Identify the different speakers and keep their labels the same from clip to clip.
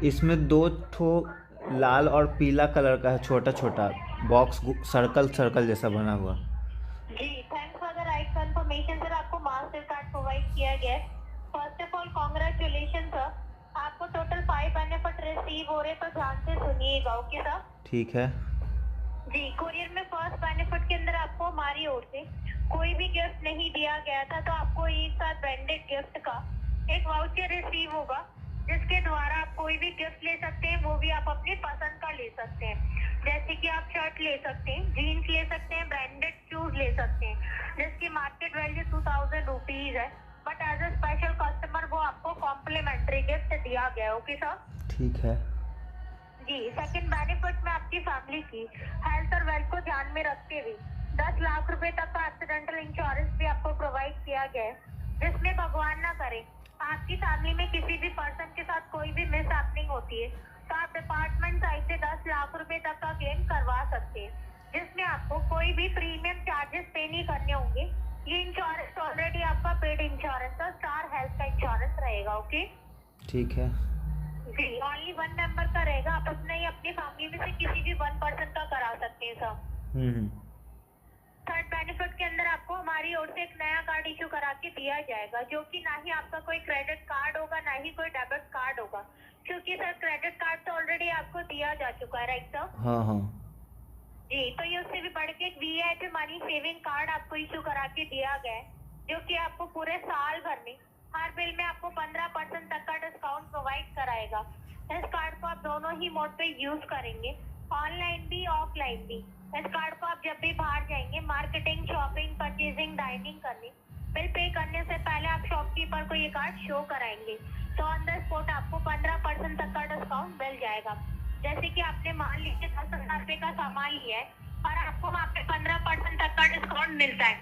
Speaker 1: इसमें दो ठो लाल और पीला कलर का है, छोटा छोटा बॉक्स, सर्कल सर्कल जैसा बना हुआ।
Speaker 2: जी, thanks for the right confirmation sir. आपको मास्टर कार्ड प्रोवाइड किया गया है। First of all congratulation sir, आपको टोटल 5 बेनिफिट रिसीव हो रहे, तो ध्यान से सुनिएगा। Okay sir.
Speaker 1: ठीक है।
Speaker 2: जी, कुरियर में फर्स्ट बेनिफिट के अंदर आपको हमारी ओर से कोई भी गिफ्ट नहीं दिया गया था, तो आपको एक साथ ब्रांडेड गिफ्ट का एक वाउचर रिसीव होगा, जिसके द्वारा आप कोई भी गिफ्ट ले सकते हैं, वो भी आप अपनी पसंद का ले सकते हैं। जैसे कि आप शर्ट ले सकते हैं, जीन्स ले सकते हैं, ब्रांडेड शूज ले सकते हैं, जिसकी मार्केट वैल्यू 2000 रुपीज है, but as a special customer वो आपको कॉम्प्लीमेंट्री गिफ्ट दिया गया है। Okay sir.
Speaker 1: ठीक है।
Speaker 2: जी, सेकंड बेनिफिट में आपकी फैमिली की हेल्थ और वेल्थ को ध्यान में रखते हुए 10 लाख रुपए तक का एक्सीडेंटल इंश्योरेंस भी आपको प्रोवाइड किया गया है, जिसमें भगवान ना करे आपकी फैमिली में किसी भी पर्सन के साथ कोई भी मिस हैपनिंग होती है, तो आप डिपार्टमेंट साइड से 10 लाख रुपए तक का क्लेम करवा सकते हैं, जिसमें आपको कोई भी प्रीमियम चार्जेस पे नहीं करने होंगे। ये इंश्योरेंस ऑलरेडी आपका पेड इंश्योरेंस है, स्टार हेल्थ का इंश्योरेंस रहेगा। ओके
Speaker 1: ठीक है।
Speaker 2: जी, ओनली 1 मेंबर का रहेगा। आप अपना ही अपनी फैमिली में से किसी भी 1 पर्सन का करा सकते हैं सर।
Speaker 1: हम्म।
Speaker 2: थर्ड बेनिफिट के अंदर आपको हमारी ओर से एक नया कार्ड इशू करा के दिया जाएगा, जो कि ना ही आपका कोई क्रेडिट कार्ड होगा, ना ही कोई डेबिट कार्ड होगा, क्योंकि सर क्रेडिट कार्ड तो ऑलरेडी आपको दिया जा चुका है, राइट सर?
Speaker 1: हाँ हाँ।
Speaker 2: जी, तो ये उससे भी बढ़ के एक वीआईपी मनी सेविंग कार्ड आपको इशू करा के दिया गया है, जो कि आपको पूरे साल भर में हर बिल में आपको 15% तक का डिस्काउंट प्रोवाइड कराएगा। इस कार्ड को आप दोनों ही मोड पे यूज करेंगे, ऑनलाइन भी ऑफलाइन भी। इस कार्ड को आप जब भी बाहर जाएंगे मार्केटिंग, शॉपिंग, परचेजिंग, डाइनिंग करने, बिल पे करने से पहले आप शॉपकीपर को ये कार्ड शो कराएंगे, तो ऑन द स्पॉट आपको 15% तक का डिस्काउंट मिल जाएगा। जैसे कि आपने मान लीजिए 10,000 रुपए का सामान लिया है और आपको वहाँ पे 15% तक का डिस्काउंट मिलता है,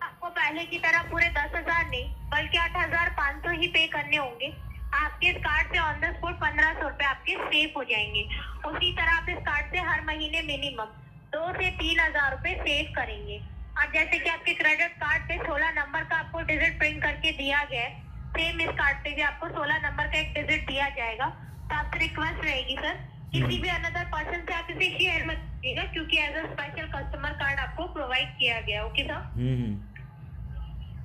Speaker 2: आपको पहले की तरह पूरे 10,000 नहीं बल्कि 8,500 ही पे करने होंगे। आपके इस कार्ड से ऑन द स्पॉट 1,500 रुपए आपके सेव हो जाएंगे। उसी तरह आप इस कार्ड से हर महीने मिनिमम 2 से 3,000 रुपए सेव करेंगे। अब जैसे कि आपके क्रेडिट कार्ड पे 16 नंबर का आपको डिजिट प्रिंट करके दिया गया है, सेम इस कार्ड पे भी आपको 16 नंबर का एक डिजिट दिया जाएगा। तो आपसे रिक्वेस्ट रहेगी सर, किसी भी अनदर पर्सन से आप इसे शेयर मत कीजिएगा, क्योंकि as a special customer card आपको प्रोवाइड किया गया। Okay sir?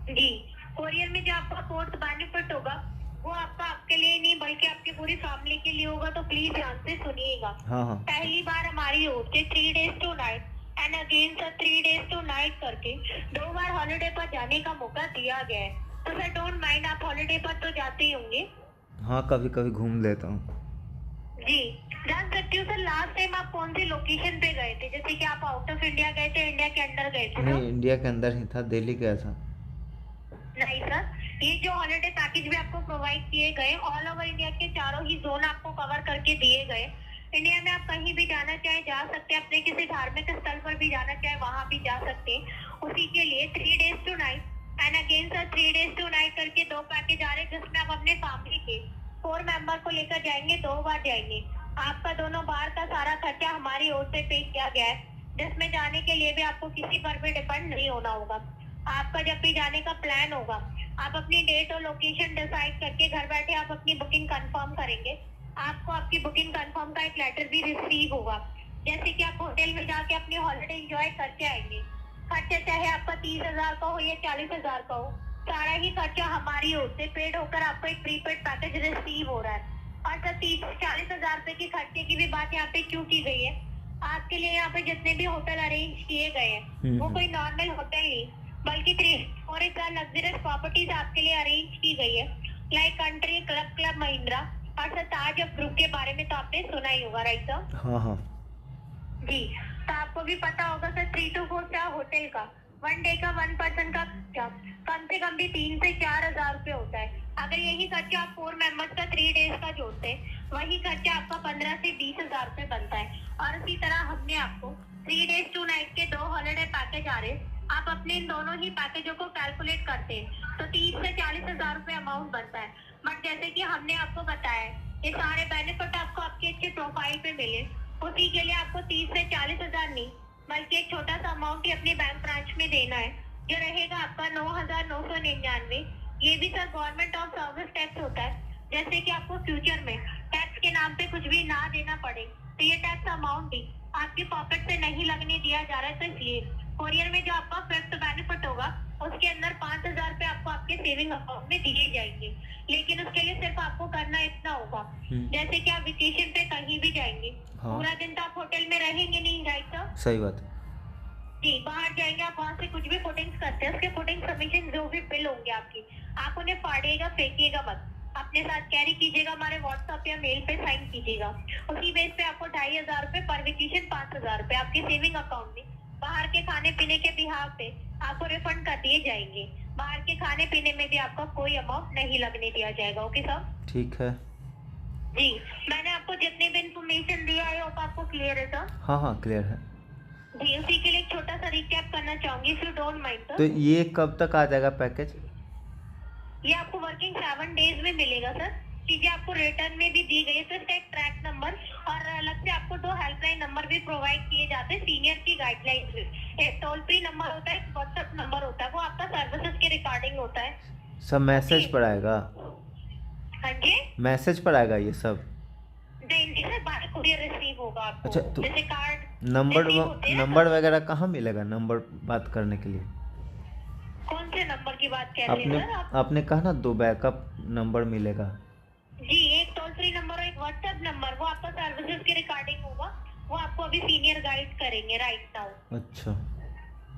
Speaker 2: जी, कोरियर में जो आपका फोर्थ बेनिफिट होगा वो आपके लिए नहीं बल्कि आपकी पूरी फैमिली के लिए होगा, तो प्लीज ध्यान से सुनिएगा।
Speaker 1: हाँ हाँ।
Speaker 2: पहली बार हमारी ओर से 3 days 2 night and again sir 3 days 2 night करके 2 बार हॉलिडे पर जाने का मौका दिया गया है। तो सर डोंट माइंड, आप हॉलिडे पर तो जाते ही होंगे।
Speaker 1: हाँ, कभी कभी घूम लेता हूँ।
Speaker 2: जी, जान सकती हूँ सर लास्ट टाइम आप कौन सी लोकेशन पे गए थे? जैसे कि आप आउट ऑफ इंडिया गए थे, इंडिया के अंदर गए थे ना?
Speaker 1: नहीं, इंडिया के अंदर ही था, दिल्ली गया था।
Speaker 2: नहीं सर, ये जो हॉलिडे पैकेज भी आपको प्रोवाइड किए गए, ऑल ओवर इंडिया के चारों ही जोन आपको कवर करके दिए गए। इंडिया में आप कहीं भी जाना चाहे जा सकते हैं, अपने किसी धार्मिक स्थल पर भी जाना चाहे वहां भी जा सकते हैं। उसी के लिए 3 days 2 night and again sir 3 days 2 night करके 2 पैकेज आ रहे हैं, जिसमें आप अपने फैमिली के 4 मेंबर को लेकर जाएंगे, 2 बार जाएंगे। आपका दोनों बार का सारा खर्चा हमारी ओर से पे किया गया है, जिसमें जाने के लिए भी आपको किसी पर भी डिपेंड नहीं होना होगा। आपका जब भी जाने का प्लान होगा, आप अपनी डेट और लोकेशन डिसाइड करके घर बैठे आप अपनी बुकिंग कंफर्म करेंगे। आपको आपकी बुकिंग कंफर्म का एक लेटर भी रिसीव होगा, जैसे कि आप होटल में जाके अपनी हॉलिडे एंजॉय करके आएंगे। खर्चा चाहे आपका 30,000 का हो या 40,000 का हो, सारा ही खर्चा हमारी ओर से पेड होकर आपको एक प्रीपेड पैकेज रिसीव हो रहा है। और सर 30-40,000 रुपए के खर्चे की भी बात यहाँ पे क्यों की गई है? आपके लिए यहाँ पे जितने भी होटल अरेंज किए गए हैं वो कोई नॉर्मल होटल नहीं बल्कि 3 लग्जरियस प्रॉपर्टीज आपके लिए अरेंज की गई है, लाइक कंट्री क्लब महिंद्रा और सर ताज ग्रुप के बारे में तो आपने सुना ही होगा, राइट सर?
Speaker 1: हाँ हाँ।
Speaker 2: जी, तो आपको भी पता होगा सर 3 to 4 स्टार होटल का 1 डे का 1 पर्सन का खर्चा कम से कम भी 3 से 4,000 रुपए होता है। अगर यही खर्चा आप 4 मेंबर्स का 3 days का जोड़ते हैं, वही खर्चा आपका 15 से 20,000 रुपए बनता है। और इसी तरह हमने आपको 3 days 2 night के 2 हॉलिडे पैकेज आ रहे हैं, आप अपने इन दोनों ही पैकेजों को कैलकुलेट करते हैं तो 30 से 40,000 रुपए अमाउंट बनता है। बट जैसे कि हमने आपको बताया ये सारे बेनिफिट आपको आपके अच्छे प्रोफाइल पे मिले, उसी के लिए आपको 30 से 40,000 नहीं बल्कि एक छोटा सा अमाउंट ही अपनी बैंक ब्रांच में देना है, जो रहेगा आपका 9,999। ये भी sir government of service tax होता है, जैसे कि आपको फ्यूचर में टैक्स के नाम पे कुछ भी ना देना पड़े, तो ये टैक्स अमाउंट भी आपकी पॉकेट से नहीं लगने दिया जा रहा है। तो इसलिए कोरियर में जो आपका फिफ्थ बेनिफिट होगा उसके अंदर 5,000 रुपए आपको आपके सेविंग अकाउंट में दिए जाएंगे। लेकिन उसके लिए सिर्फ आपको करना इतना होगा, जैसे कि आप वेकेशन पे कहीं भी जाएंगे,
Speaker 1: हाँ।
Speaker 2: पूरा दिन तो आप होटल में रहेंगे नहीं, राइट सर?
Speaker 1: सही बात है।
Speaker 2: जी, बाहर जाएंगे आप, वहाँ से कुछ भी पुटिंग्स करते हैं, उसके पुटिंग सबमिशन जो भी बिल होंगे आपकी, आप उन्हें फाड़िएगा, फेंकिएगा मत, अपने साथ कैरी कीजिएगा, हमारे व्हाट्सएप या मेल पे साइन कीजिएगा। उसी बेस पे आपको 2,500 रुपए पर वेकेशन, 5,000 रुपए आपके सेविंग अकाउंट में बाहर के खाने पीने के बिहाफ पे आपको रिफंड कर दिए जाएंगे। बाहर के खाने पीने में भी आपका कोई अमाउंट नहीं लगने दिया जाएगा। Okay sir?
Speaker 1: ठीक है।
Speaker 2: जी, मैंने आपको जितनी भी इंफॉर्मेशन दिया है वो आपको क्लियर है सर?
Speaker 1: हाँ हाँ, क्लियर है।
Speaker 2: जी, उसी के लिए एक छोटा सा रिकैप करना चाहूंगी, इफ यू डोंट माइंड
Speaker 1: तो
Speaker 2: सर।
Speaker 1: ये कब तक आ जाएगा पैकेज?
Speaker 2: ये आपको वर्किंग 7 डेज में मिलेगा सर। चीजें आपको रिटर्न में भी दी गई है, तो इसका एक ट्रैक नंबर और अलग से आपको 2 हेल्पलाइन नंबर भी प्रोवाइड किए जाते हैं सीनियर की गाइडलाइन में। एक टोल फ्री नंबर होता है, एक व्हाट्सएप नंबर होता है, वो आपका सर्विसेज के रिगार्डिंग होता है।
Speaker 1: सब मैसेज पर आएगा?
Speaker 2: हाँ जी,
Speaker 1: मैसेज पर आएगा ये सब?
Speaker 2: नहीं सर, बाहर कुरियर रिसीव होगा आपको।
Speaker 1: अच्छा, तो
Speaker 2: जैसे कार्ड
Speaker 1: नंबर
Speaker 2: रिसीव होते हैं ना
Speaker 1: नंबर
Speaker 2: सर।
Speaker 1: वगैरह कहाँ मिलेगा, नंबर बात करने के लिए?
Speaker 2: कौन से नंबर की बात कर रहे
Speaker 1: आपने
Speaker 2: हैं सर आप?
Speaker 1: आपने कहा ना 2 बैकअप नंबर मिलेगा।
Speaker 2: जी, एक टोल फ्री नंबर और एक व्हाट्सएप नंबर, वो आपका सर्विसेज के रिगार्डिंग होगा, वो आपको अभी सीनियर गाइड करेंगे राइट नाउ।
Speaker 1: अच्छा।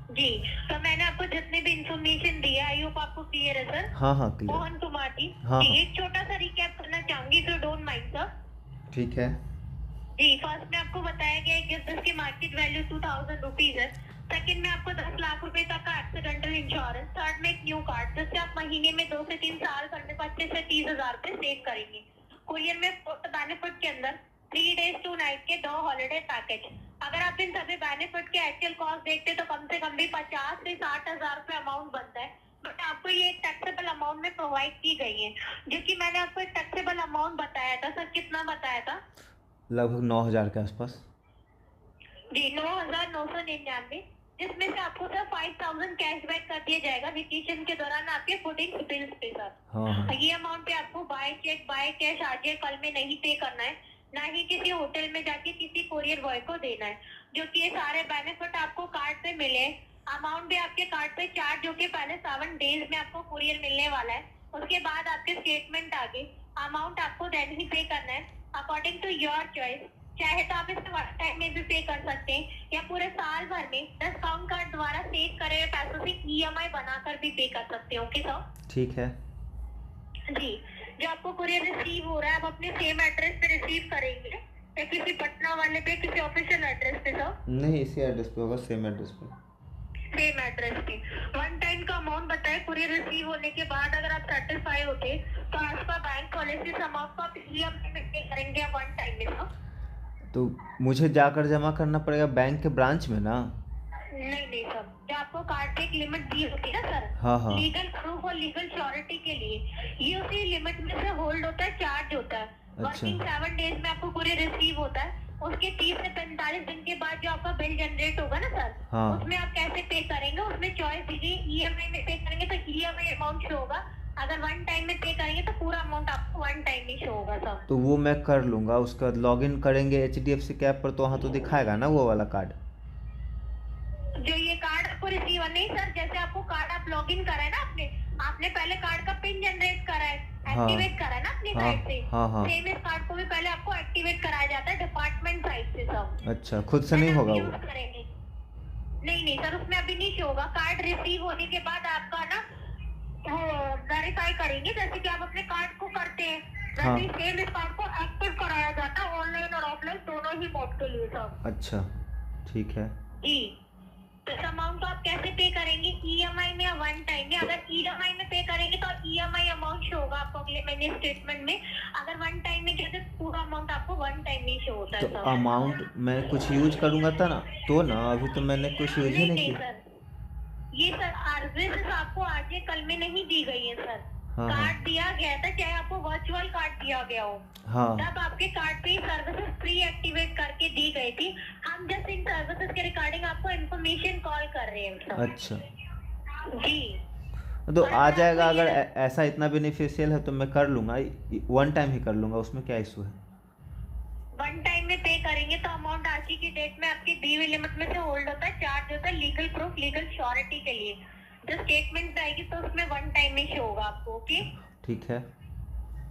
Speaker 2: जी, तो मैंने आपको जितने भी इंफॉर्मेशन दिया, आई होप आपको क्लियर है सर?
Speaker 1: हाँ हाँ, क्लियर।
Speaker 2: मोहन कुमार जी,
Speaker 1: हाँ,
Speaker 2: जी
Speaker 1: हाँ।
Speaker 2: एक छोटा सा रिकैप करना चाहूंगी, if you don't mind sir.
Speaker 1: ठीक है।
Speaker 2: जी, फर्स्ट में आपको बताया गया है कि इसकी मार्केट वैल्यू 2,000 रुपीज है। सेकंड में आपको 10 लाख रुपए तक का एक्सीडेंटल इंश्योरेंस। थर्ड में एक न्यू कार्ड, जिससे आप महीने में 2 से 3 साल करने पर 25 से 30,000 रुपए सेव करेंगे। कोरियर में बेनिफिट के अंदर 3 डेज 2 नाइट के 2 हॉलिडे पैकेज। अगर आप इन सभी बेनिफिट के एक्चुअल कॉस्ट देखते तो कम से कम भी 50 से 60,000 रुपए अमाउंट बनता है, बट आपको ये एक टैक्सेबल अमाउंट में प्रोवाइड की गई है, जो कि मैंने आपको एक टैक्सेबल अमाउंट बताया था सर। कितना बताया था?
Speaker 1: लगभग 9,000 के आसपास।
Speaker 2: जी, 9,999, जिसमें से आपको सर 5,000 कैशबैक कर दिया जाएगा वेकेशन के दौरान आपके फूडिंग बिल्स पे सर।
Speaker 1: हाँ हाँ।
Speaker 2: ये अमाउंट पे आपको बाय चेक बाय कैश आज या कल में नहीं पे करना है, ना ही किसी होटल में जाके किसी कोरियर बॉय को देना है। जो कि ये सारे बेनिफिट आपको कार्ड पे मिले, अमाउंट भी आपके कार्ड पे चार्ज, जो कि पहले 7 डेज में आपको कोरियर मिलने वाला है। उसके बाद आपके स्टेटमेंट आगे अमाउंट आपको देन ही पे करना है अकॉर्डिंग टू योर चॉइस। चाहे तो आप इसे वन टाइम में भी पे कर सकते हैं या पूरे साल भर में डिस्काउंट कार्ड द्वारा सेव करे हुए पैसों से ईएमआई बनाकर भी पे कर सकते हो। Okay sir?
Speaker 1: ठीक है।
Speaker 2: जी, जो आपको कुरियर रिसीव हो रहा है, आप अपने सेम एड्रेस पे रिसीव करेंगे या किसी पटना वाले पे, किसी ऑफिशियल एड्रेस पे सर?
Speaker 1: नहीं, इसी एड्रेस पे होगा, सेम एड्रेस पे।
Speaker 2: सेम एड्रेस पे। वन टाइम का अमाउंट बताए, कुरियर रिसीव होने के बाद अगर आप सेटिस्फाई होते तो आज का बैंक पॉलिसी अमाउंट को आप ईएमआई में पे करेंगे या वन टाइम में सर?
Speaker 1: तो मुझे जाकर जमा करना पड़ेगा बैंक के ब्रांच में ना?
Speaker 2: नहीं सर, जो आपको कार्ड पे एक लिमिट दी होती है ना सर,
Speaker 1: हाँ हाँ।
Speaker 2: लीगल प्रूफ और लीगल श्योरिटी के लिए, ये उसी लिमिट में से होल्ड होता है, चार्ज होता है। वर्किंग 7 डेज में आपको पूरे रिसीव होता है। उसके 30 से 45 दिन के बाद जो आपका बिल जनरेट होगा ना सर,
Speaker 1: हाँ।
Speaker 2: उसमें आप कैसे पे करेंगे, उसमें चॉइस दीजिए। ईएमआई में पे करेंगे तो ईएमआई अमाउंट शो होगा, अगर वन टाइम में पे करेंगे तो पूरा अमाउंट आपको वन टाइम में शो होगा सर।
Speaker 1: तो वो मैं कर लूँगा, उसके बाद लॉगिन करेंगे HDFC के ऐप पर, तो वहाँ तो दिखाएगा ना वो वाला कार्ड?
Speaker 2: जो ये कार्ड आपको रिसीव नहीं सर, जैसे आपको कार्ड आप लॉगिन करा है ना, आपने पहले कार्ड का पिन जनरेट करा है, एक्टिवेट करा है ना अपनी साइड से।
Speaker 1: हाँ।
Speaker 2: सेम इस कार्ड को भी पहले आपको एक्टिवेट कराया जाता है डिपार्टमेंट साइड से सब।
Speaker 1: अच्छा, खुद से नहीं होगा वो?
Speaker 2: करेंगे नहीं सर, उसमें अभी नहीं शो होगा। कार्ड रिसीव होने के बाद आपका ना वेरीफाई करेंगे, जैसे कि आप अपने कार्ड को करते हैं, वैसे ही सेम इस कार्ड को एक्टिव कराया जाता है, ऑनलाइन और ऑफलाइन दोनों ही मोड के लिए सर।
Speaker 1: अच्छा, ठीक है।
Speaker 2: जी, तो इस अमाउंट को आप कैसे पे करेंगे, ईएमआई में या वन टाइम में? अगर ईएमआई में पे करेंगे तो ईएमआई अमाउंट शो होगा आपको अगले महीने स्टेटमेंट में। अगर वन टाइम में कहते पूरा अमाउंट आपको वन टाइम में शो होता है।
Speaker 1: तो अमाउंट मैं कुछ यूज करूंगा तो ना अभी तो मैंने कुछ यूज ही नहीं किया।
Speaker 2: सर, ये सर सर्विसेज आपको आज या कल में नहीं दी गई है सर।
Speaker 1: हाँ,
Speaker 2: कार्ड दिया गया था, चाहे आपको वर्चुअल कार्ड दिया गया हो,
Speaker 1: हाँ।
Speaker 2: तब आपके कार्ड पे सर्विसेज प्री एक्टिवेट करके दी गई थी। हम जस्ट इन सर्विसेज के रिगार्डिंग आपको इन्फॉर्मेशन कॉल कर रहे हैं सर।
Speaker 1: अच्छा,
Speaker 2: जी,
Speaker 1: तो आ जाएगा। अगर ऐसा इतना बेनिफिशियल है तो मैं कर लूँगा, वन टाइम ही कर लूँगा, उसमें क्या इशू है?
Speaker 2: वन टाइम में पे करेंगे तो अमाउंट आज की डेट में आपकी डी लिमिट में से होल्ड होता है, चार्ज होता है लीगल प्रूफ, लीगल श्योरिटी के लिए। जो स्टेटमेंट आएगी तो उसमें वन टाइम में शो होगा आपको। ओके
Speaker 1: ठीक है।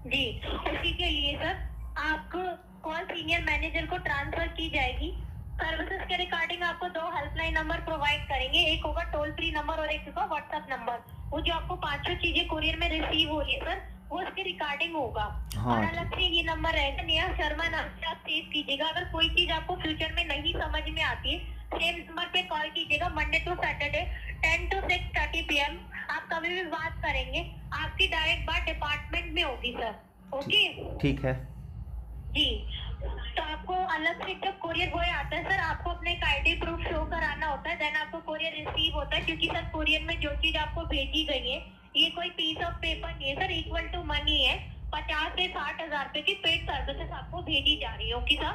Speaker 2: जी, उसी के लिए सर आपको कॉल सीनियर मैनेजर को ट्रांसफर की जाएगी। सर्विसेज के रिगार्डिंग आपको 2 हेल्पलाइन नंबर प्रोवाइड करेंगे, एक होगा टोल फ्री नंबर और एक होगा व्हाट्सएप नंबर। वो जो आपको 5 चीजें कुरियर में रिसीव हो रही है सर, वो उसके रिगार्डिंग होगा।
Speaker 1: हाँ,
Speaker 2: और अलग से ये नंबर रहेगा, नेहा शर्मा नाम से आप सेव कीजिएगा। अगर कोई चीज आपको फ्यूचर में नहीं समझ में आती है, सेम नंबर पे कॉल कीजिएगा। Monday to Saturday 10 to 6:30 PM आप कभी भी बात करेंगे, आपकी डायरेक्ट बात डिपार्टमेंट में होगी सर। ओके
Speaker 1: ठीक है।
Speaker 2: जी, तो आपको अलग से जब कोरियर बॉय आता है सर, आपको अपने एक आईडी प्रूफ शो कराना होता है, देन आपको कोरियर रिसीव होता है। क्योंकि सर कोरियर में जो चीज आपको भेजी गई है, ये कोई पीस ऑफ पेपर नहीं है सर, इक्वल टू मनी है। 50 से 60 हजार रुपए की पेड सर्विसेज आपको भेजी जा रही है। ओके सर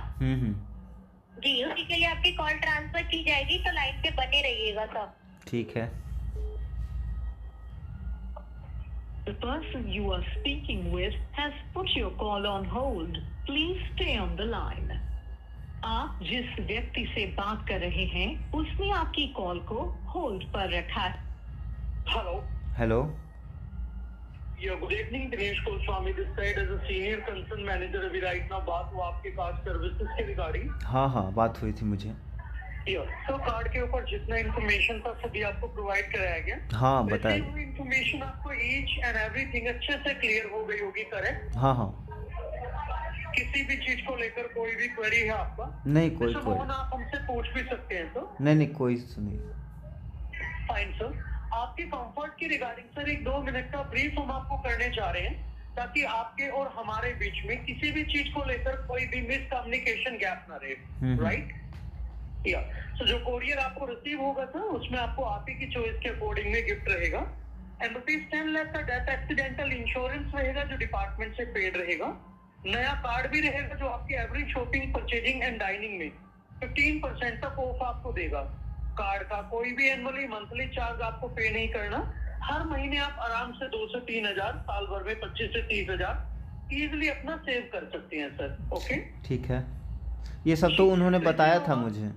Speaker 2: जी, उसी के लिए आपकी कॉल ट्रांसफर की जाएगी, तो लाइन पे बने रहिएगा सर।
Speaker 1: ठीक है।
Speaker 3: The person you are speaking with has put your call on hold. Please stay on the line. आप जिस व्यक्ति से बात कर रहे हैं, उसने आपकी कॉल को होल्ड पर रखा है।
Speaker 4: Hello.
Speaker 1: Hello.
Speaker 4: Yeah, good evening, Dinesh Goswami. This side as a senior concern manager. अभी right now बात हुआ आपके कार्ड सर्विसेज के रिगार्डिंग।
Speaker 1: हाँ हाँ, बात हुई थी मुझे।
Speaker 4: तो कार्ड के ऊपर जितना इन्फॉर्मेशन था सभी आपको प्रोवाइड कराया गया।
Speaker 1: हाँ, बताया।
Speaker 4: इन्फॉर्मेशन आपको ईच एंड एवरीथिंग अच्छे से क्लियर हो गई होगी, करेक्ट?
Speaker 1: हाँ हाँ।
Speaker 4: किसी भी चीज को लेकर कोई भी क्वेरी है आपका?
Speaker 1: नहीं, कोई
Speaker 4: मोहन
Speaker 1: कोई
Speaker 4: आप हमसे पूछ भी सकते हैं तो।
Speaker 1: नहीं, कोई नहीं।
Speaker 4: फाइन सर, आपके कंफर्ट की रिगार्डिंग सर एक 2 मिनट का ब्रीफ हम आपको करने जा रहे हैं, ताकि आपके और हमारे बीच में किसी भी चीज को लेकर कोई भी मिसकम्युनिकेशन गैप ना रहे, राइट? या सो जो कोरियर आपको रिसीव होगा सर, उसमें आपको आप ही की चॉइस के अकॉर्डिंग में गिफ्ट रहेगा। एंड ₹10 लाख का डेथ एक्सीडेंटल इंश्योरेंस रहेगा जो डिपार्टमेंट से पेड रहेगा। नया कार्ड भी रहेगा जो आपकी average shopping, purchasing and dining में 15% तक ऑफ आपको देगा। कार्ड का कोई भी एनुअली मंथली चार्ज आपको पे नहीं करना। हर महीने आप आराम से 2 से 3 हजार, साल भर में 25 से 30 हजार इजिली अपना सेव कर सकते हैं सर। ओके
Speaker 1: ठीक है, ये सब तो उन्होंने बताया था मुझे।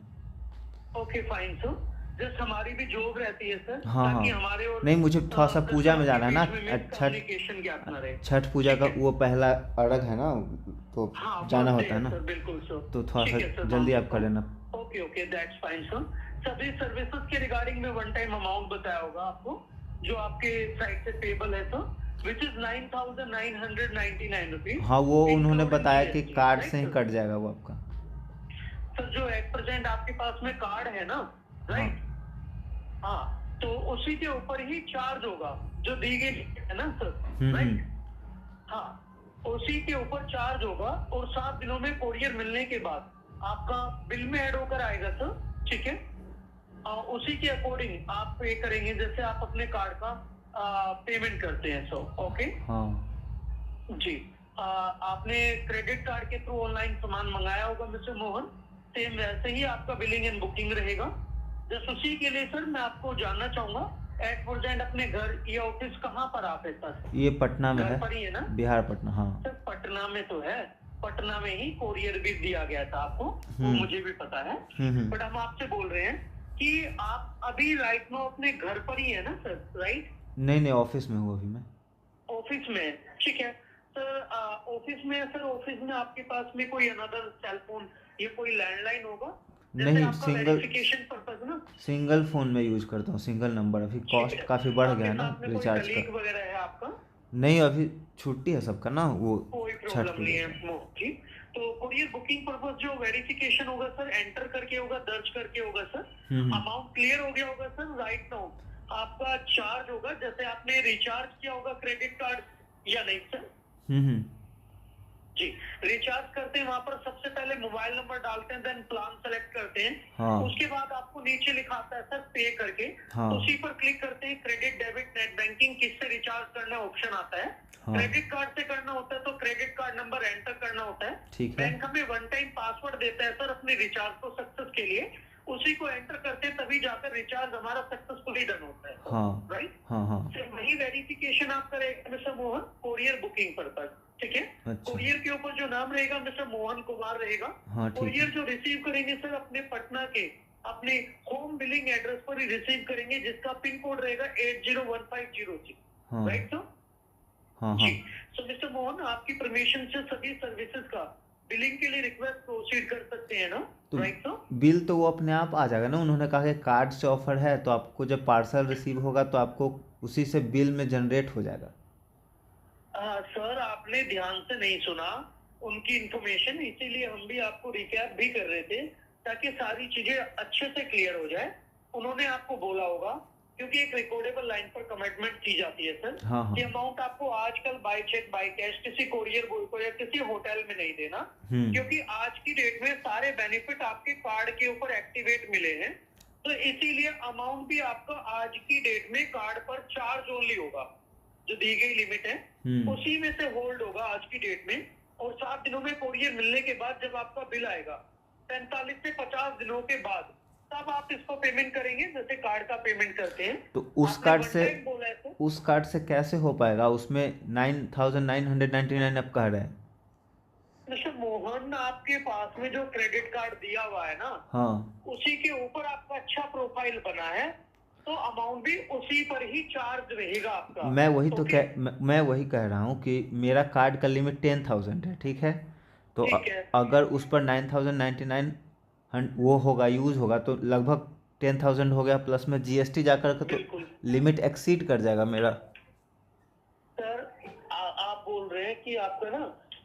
Speaker 4: ओके फाइन सर, जस्ट हमारी भी जॉब रहती है सर,
Speaker 1: हाँ
Speaker 4: ताकि
Speaker 1: हाँ।
Speaker 4: हमारे और
Speaker 1: नहीं, मुझे थोड़ा सा पूजा में जाना है ना,
Speaker 4: कम्युनिकेशन गैप ना रहे।
Speaker 1: छठ पूजा का वो पहला अर्घ है ना, तो
Speaker 4: हाँ,
Speaker 1: जाना
Speaker 4: birthday
Speaker 1: होता है ना,
Speaker 4: सर, बिल्कुल सर।
Speaker 1: तो थोड़ा
Speaker 4: ठीक है
Speaker 1: सा
Speaker 4: सर,
Speaker 1: जल्दी आप कर लेना।
Speaker 4: Okay okay, that's fine sir. सभी सर्विसेज के रिगार्डिंग में वन टाइम अमाउंट बताया होगा आपको, जो आपके साइड से पेबल है सर, विच इज 9,999 रुपीज।
Speaker 1: हाँ, वो उन्होंने बताया कि कार्ड से ही कट जाएगा वो आपका।
Speaker 4: सर जो 8% आपके पास में कार्ड है ना, राइट? हाँ, तो उसी के ऊपर ही चार्ज होगा जो दी गई है ना सर, राइट? हाँ, उसी के ऊपर चार्ज होगा और 7 दिनों में कोरियर मिलने के बाद आपका बिल में ऐड होकर आएगा सर, ठीक है? उसी के अकॉर्डिंग आप पे करेंगे, जैसे आप अपने कार्ड का पेमेंट करते हैं सर। ओके
Speaker 1: हाँ
Speaker 4: जी, आपने क्रेडिट कार्ड के थ्रू ऑनलाइन सामान मंगाया होगा मिस्टर मोहन, सेम वैसे ही आपका बिलिंग एंड बुकिंग रहेगा। जस्ट उसी के लिए सर मैं आपको जानना चाहूंगा, एट प्रेजेंट अपने घर या ऑफिस कहाँ पर आप है सर?
Speaker 1: ये पटना में
Speaker 4: घर पर ही है ना?
Speaker 1: बिहार पटना। हाँ
Speaker 4: सर पटना में तो है, पटना में ही कोरियर भी दिया गया था आपको, वो मुझे भी पता है। बट हम आपसे बोल रहे हैं कि आप अभी राइट नाउ अपने घर पर ही है ना सर, राइट?
Speaker 1: नहीं, ऑफिस में हूँ अभी मैं।
Speaker 4: ऑफिस में, ठीक है सर। ऑफिस में सर, ऑफिस में आपके पास में कोई अनदर सेल फोन या कोई लैंडलाइन होगा?
Speaker 1: नहीं, सिंगल फोन में यूज करता हूँ, सिंगल नंबर। अभी कॉस्ट काफी बढ़ गया है ना रिचार्ज का।
Speaker 4: वगैरह है आपका?
Speaker 1: नहीं, अभी छुट्टी है सबका ना, वो
Speaker 4: कोई प्रॉब्लम नहीं है जी। तो कोरियर बुकिंग पर्पस जो वेरिफिकेशन होगा सर, एंटर करके होगा, दर्ज करके होगा सर। अमाउंट क्लियर हो गया होगा सर। राइट नाउ आपका चार्ज होगा, जैसे आपने रिचार्ज किया होगा क्रेडिट कार्ड या नहीं सर? जी, रिचार्ज करते हैं, वहां पर सबसे पहले मोबाइल नंबर डालते हैं, देन प्लान सेलेक्ट करते हैं।
Speaker 1: हाँ।
Speaker 4: उसके बाद आपको नीचे लिखा आता है सर पे करके।
Speaker 1: हाँ।
Speaker 4: उसी पर क्लिक करते हैं, क्रेडिट, डेबिट, नेट बैंकिंग किससे रिचार्ज करना ऑप्शन आता है।
Speaker 1: हाँ।
Speaker 4: क्रेडिट कार्ड से करना होता है तो क्रेडिट कार्ड नंबर एंटर करना होता है।
Speaker 1: ठीक है।
Speaker 4: बैंक हमें वन टाइम पासवर्ड देता है सर अपने रिचार्ज को सक्सेस के लिए। उसी को एंटर करते तभी जाकर रिचार्ज हमारा सक्सेसफुली डन होता है।
Speaker 1: हाँ
Speaker 4: राइट,
Speaker 1: हाँ हाँ।
Speaker 4: सिर्फ वही वेरिफिकेशन आप करेंगे mister Mohan courier booking purpose, ठीक है।
Speaker 1: अच्छा।
Speaker 4: कोरियर के ऊपर जो नाम रहेगा मिस्टर मोहन कुमार रहेगा।
Speaker 1: हाँ ठीक है।
Speaker 4: कोरियर जो रिसीव करेंगे सर अपने पटना के अपने होम बिलिंग एड्रेस पर ही रिसीव करेंगे, जिसका पिन कोड रहेगा 801506।
Speaker 1: हाँ
Speaker 4: राइट सर।
Speaker 1: हाँ
Speaker 4: जी,
Speaker 1: हाँ।
Speaker 4: सो मिस्टर मोहन आपकी परमिशन से सभी सर्विसेज का बिलिंग के लिए रिक्वेस्ट प्रोसीड कर सकते हैं ना?
Speaker 1: तो
Speaker 4: राइट सर।
Speaker 1: बिल तो वो अपने आप आ जाएगा ना, उन्होंने कहा कि कार्ड से ऑफर है तो आपको जब पार्सल रिसीव होगा तो आपको उसी से बिल में जनरेट हो जाएगा।
Speaker 4: सर आपने ध्यान से नहीं सुना उनकी इंफॉर्मेशन, इसीलिए हम भी आपको रिकैप भी कर रहे थे ताकि सारी चीजें अच्छे से क्लियर हो जाए। उन्होंने आपको बोला होगा, क्योंकि एक रिकॉर्डेबल लाइन पर कमिटमेंट की जाती है सर,
Speaker 1: हाँ हाँ।
Speaker 4: कि अमाउंट आपको आजकल बाय चेक बाय कैश किसी कोरियर बॉय को या किसी होटल में नहीं देना, क्योंकि आज की डेट में सारे बेनिफिट आपके कार्ड के ऊपर एक्टिवेट मिले हैं। तो इसीलिए अमाउंट भी आपका आज की डेट में कार्ड पर चार्ज ओनली होगा, जो दी गई लिमिट है उसी में से होल्ड होगा आज की डेट में। और 7 दिनों में कोरियर मिलने के बाद जब आपका बिल आएगा 45 से 50 दिनों के बाद, तब आप इसको पेमेंट करेंगे जैसे कार्ड का पेमेंट करते हैं।
Speaker 1: तो उस
Speaker 4: आपने
Speaker 1: कार्ड
Speaker 4: one
Speaker 1: से
Speaker 4: time बोला है सर।
Speaker 1: उस कार्ड से कैसे हो पाएगा? उसमें 9999 अब कह रहे हैं।
Speaker 4: मिस्टर मोहन आपके पास में जो क्रेडिट कार्ड दिया हुआ है ना,
Speaker 1: हाँ
Speaker 4: उसी के ऊपर आपका अच्छा प्रोफाइल बना है, तो अमाउंट भी उसी पर ही चार्ज रहेगा आपका।
Speaker 1: मैं वही तो
Speaker 4: ओके?
Speaker 1: मैं वही कह रहा हूँ कि मेरा कार्ड का लिमिट 10,000 है, ठीक है। तो
Speaker 4: ठीक है।
Speaker 1: अगर उस पर 9,099 वो होगा, यूज़ होगा, तो लगभग 10,000 हो गया, प्लस में जीएसटी जाकर के तो
Speaker 4: बिल्कुल।
Speaker 1: लिमिट एक्सीड कर जाएगा मेरा।
Speaker 4: सर आप बोल रहे हैं कि आपका ना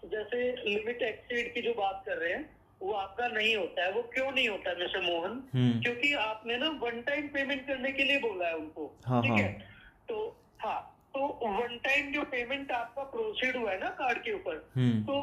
Speaker 4: जैसे लिमिट एक्सीड की जो बात कर रहे हैं वो आपका नहीं होता है। वो क्यों नहीं होता है मिस्टर मोहन? क्योंकि आपने ना वन टाइम पेमेंट करने के लिए बोला है उनको।
Speaker 1: हाँ,
Speaker 4: ठीक
Speaker 1: हाँ।
Speaker 4: है, तो हाँ, तो वन टाइम जो पेमेंट आपका प्रोसीड हुआ है ना कार्ड के ऊपर, तो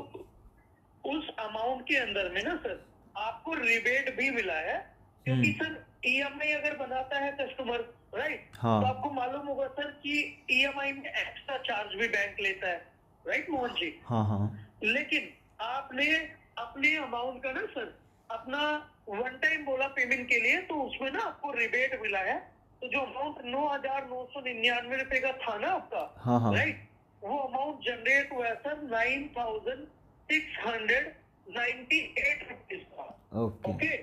Speaker 4: उस अमाउंट के अंदर में ना सर आपको रिबेट भी मिला है। क्योंकि सर ईएमआई अगर बनाता है कस्टमर, राइट,
Speaker 1: हाँ।
Speaker 4: तो आपको मालूम होगा सर कि ईएमआई में एक्स्ट्रा चार्ज भी बैंक लेता है, राइट मोहन जी?
Speaker 1: हाँ हाँ।
Speaker 4: लेकिन आपने अपने अमाउंट का ना सर अपना वन टाइम बोला पेमेंट के लिए, तो उसमें ना आपको रिबेट मिला है। तो जो अमाउंट 9,999 रुपए का था ना आपका,
Speaker 1: हाँ, हाँ।
Speaker 4: राइट, वो अमाउंट जनरेट हुआ है सर 9,698 रुपीज का। ओके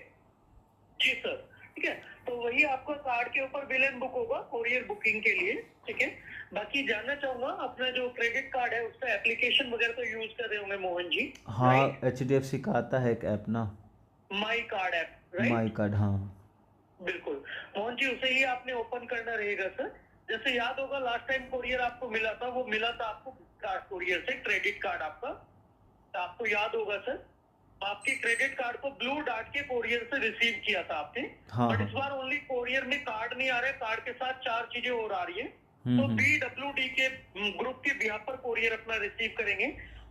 Speaker 4: जी सर, ठीक है। तो वही आपका कार्ड के ऊपर बिल एंड बुक होगा कोरियर बुकिंग के लिए, ठीक है। बाकी जानना चाहूंगा अपना जो क्रेडिट कार्ड है उसका एप्लीकेशन वगैरह तो यूज कर रहे होंगे मोहन जी?
Speaker 1: हाँ, HDFC का आता है एक ऐप ना,
Speaker 4: my card app, right?
Speaker 1: My card, हाँ।
Speaker 4: बिल्कुल मोहन जी, उसे ही आपने ओपन करना रहेगा सर। जैसे याद होगा लास्ट टाइम कोरियर आपको मिला था, वो मिला था आपको कार्ड कोरियर से क्रेडिट कार्ड आपका, तो आपको याद होगा सर, आपके क्रेडिट कार्ड को ब्लू डार्ट के कोरियर से रिसीव किया था आपने।
Speaker 1: हाँ,
Speaker 4: बट
Speaker 1: हाँ।
Speaker 4: इस बार ओनली कोरियर में कार्ड नहीं आ रहा है, कार्ड के साथ 4 चीजें और आ रही है। तो BWD के ग्रुप के बिहार पर कोरियर अपना रिसीव करेंगे।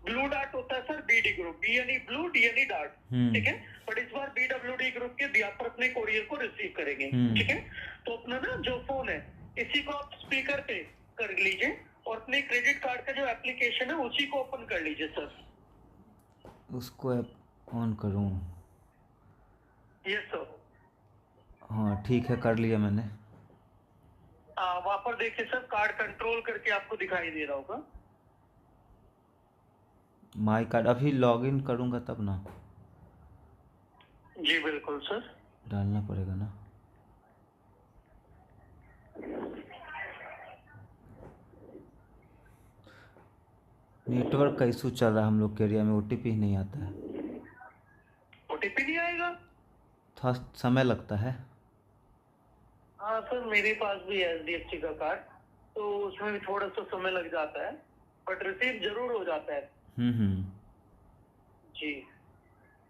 Speaker 4: ब्लू डार्ट होता है sir BD group, BNE blue, DNE dart, ठीक है। बट इस बार BWD ग्रुप के बिहार पर अपने कोरियर को रिसीव करेंगे, ठीक है। तो अपना ना जो फोन है इसी को आप स्पीकर पे कर लीजिए और अपने क्रेडिट कार्ड का जो एप्लीकेशन है उसी को ओपन कर लीजिए सर।
Speaker 1: उसको ऑन करूँ?
Speaker 4: Yes sir.
Speaker 1: हाँ ठीक है, कर लिया मैंने।
Speaker 4: वहां पर देखिए सर कार्ड कंट्रोल करके आपको दिखाई दे रहा होगा।
Speaker 1: माई कार्ड अभी लॉगिन करूँगा तब ना,
Speaker 4: जी बिल्कुल सर।
Speaker 1: डालना पड़ेगा ना। नेटवर्क का इशू चल रहा है हम लोग के एरिया में, OTP ही नहीं आता है।
Speaker 4: OTP नहीं आएगा?
Speaker 1: थोड़ा समय लगता है।
Speaker 4: हाँ सर, मेरे पास भी है HDFC का कार्ड, तो उसमें भी थोड़ा सा समय लग जाता है, बट रिसीव जरूर हो जाता है। जी,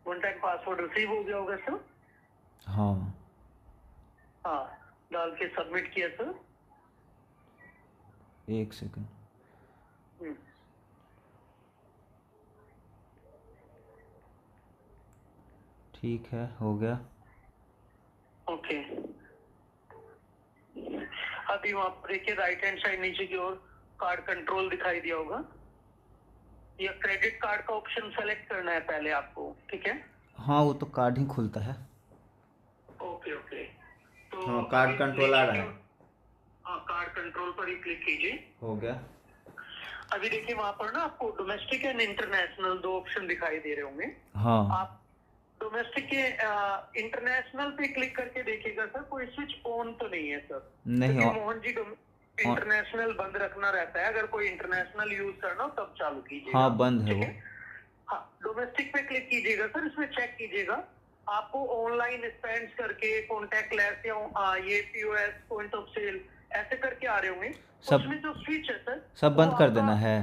Speaker 4: वन टाइम पासवर्ड रिसीव हो गया होगा सर?
Speaker 1: हाँ
Speaker 4: हाँ, डाल के सबमिट किया सर।
Speaker 1: 1 सेकंड। ठीक है, हो गया।
Speaker 4: ओके, अभी वहाँ पर देखिए राइट हैंड साइड नीचे की ओर कार्ड कंट्रोल दिखाई दिया होगा, या क्रेडिट कार्ड का ऑप्शन सेलेक्ट करना है पहले आपको, ठीक है।
Speaker 1: हाँ, वो तो कार्ड ही खुलता है।
Speaker 4: Okay, okay okay. तो
Speaker 1: हाँ, कार्ड कंट्रोल आ रहा है।
Speaker 4: हाँ, कार्ड कंट्रोल पर ही क्लिक कीजिए।
Speaker 1: हो गया।
Speaker 4: अभी देखिए वहां पर ना आपको डोमेस्टिक एंड इंटरनेशनल दो ऑप्शन दिखाई दे रहे होंगे।
Speaker 1: हाँ
Speaker 4: आप डोमेस्टिक के इंटरनेशनल पे क्लिक करके देखिएगा सर, कोई स्विच ऑन तो नहीं है सर।
Speaker 1: नहीं,
Speaker 4: क्योंकि मोहन जी इंटरनेशनल बंद रखना रहता है, अगर कोई इंटरनेशनल यूज करना हो तब चालू कीजिएगा।
Speaker 1: हाँ बंद है
Speaker 4: ठीक
Speaker 1: वो।
Speaker 4: है, हाँ डोमेस्टिक पे क्लिक कीजिएगा सर, इसमें चेक कीजिएगा आपको ऑनलाइन स्पेंड्स करके कॉन्टेक्ट लेस या ये पीओएस पॉइंट ऑफ सेल ऐसे करके आ रहे होंगे।
Speaker 1: सब
Speaker 4: उसमें जो स्विच है सर
Speaker 1: सब
Speaker 4: वो
Speaker 1: बंद कर
Speaker 4: आपका-
Speaker 1: देना है।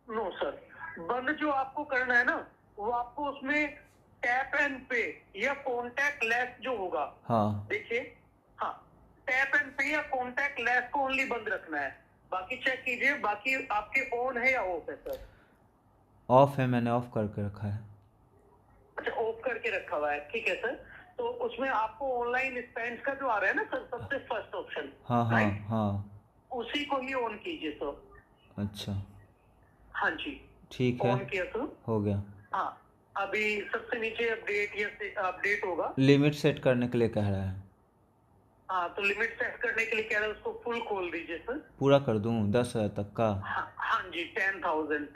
Speaker 4: नो सर, बंद जो आपको करना है ना वो आपको उसमें टैप एंड पे या कॉन्टैक्ट लेस जो होगा,
Speaker 1: हाँ
Speaker 4: देखिए, हाँ टैप एंड पे या कॉन्टैक्ट लेस को ओनली बंद रखना है, बाकी चेक कीजिए बाकी आपके ऑन है या ऑफ है सर।
Speaker 1: ऑफ है, मैंने ऑफ करके रखा है।
Speaker 4: अच्छा, ऑफ करके रखा हुआ है, ठीक है सर। तो उसमें आपको ऑनलाइन स्पेंड्स का जो आ रहा है ना सर, सबसे फर्स्ट ऑप्शन,
Speaker 1: हाँ हाँ
Speaker 4: राइट,
Speaker 1: हाँ।
Speaker 4: उसी को ही ऑन कीजिए सर।
Speaker 1: अच्छा
Speaker 4: हाँ जी,
Speaker 1: ठीक है,
Speaker 4: ऑन किया सर।
Speaker 1: हो गया।
Speaker 4: हाँ, अभी सबसे नीचे अपडेट या अपडेट होगा।
Speaker 1: लिमिट सेट करने के लिए कह रहा है।
Speaker 4: हाँ, तो लिमिट सेट करने के लिए कह रहा है, उसको फुल खोल दीजिए सर।
Speaker 1: पूरा कर दूं 10,000 तक का?
Speaker 4: हाँ जी, 10,000।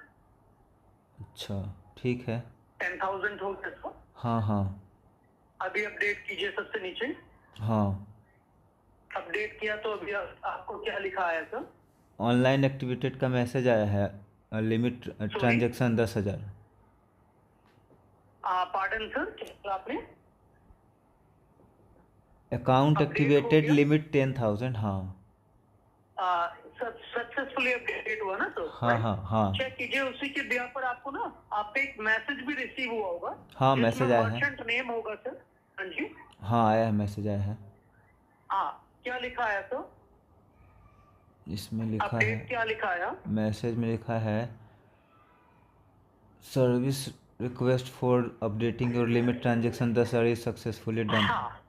Speaker 1: अच्छा ठीक है।
Speaker 4: 10,000 हो गया सर।
Speaker 1: हाँ हाँ
Speaker 4: अभी अपडेट कीजिए सबसे नीचे।
Speaker 1: हाँ।
Speaker 4: अपडेट किया तो अभी आपको क्या लिखा आया सर?
Speaker 1: ऑनलाइन एक्टिवेटेड का मैसेज आया है, लिमिट ट्रांजैक्शन 10,000।
Speaker 4: पार्डन सर, क्या आपने?
Speaker 1: अकाउंट
Speaker 4: अपडेट हो
Speaker 1: एक्टिवेटेड,
Speaker 4: गया?
Speaker 1: लिमिट 10,000। हाँ
Speaker 4: सक्सेसफुली अपडेट हुआ ना सर?
Speaker 1: हाँ हाँ हाँ
Speaker 4: चेक कीजिए, उसी के बिहार पर आपको ना आपका एक मैसेज भी रिसीव हुआ होगा।
Speaker 1: हाँ,
Speaker 4: जिसमें
Speaker 1: मैसेज आया है।
Speaker 4: मर्चेंट नेम होगा सर। हाँ जी,
Speaker 1: हाँ आया है, मैसेज आया है।
Speaker 4: हाँ क्या लिखा आया सर?
Speaker 1: इसमें लिखा है,
Speaker 4: अपडेट क्या लिखा आया?
Speaker 1: मैसेज में लिखा है service request for updating your limit transaction 10,000 is successfully done.
Speaker 4: हाँ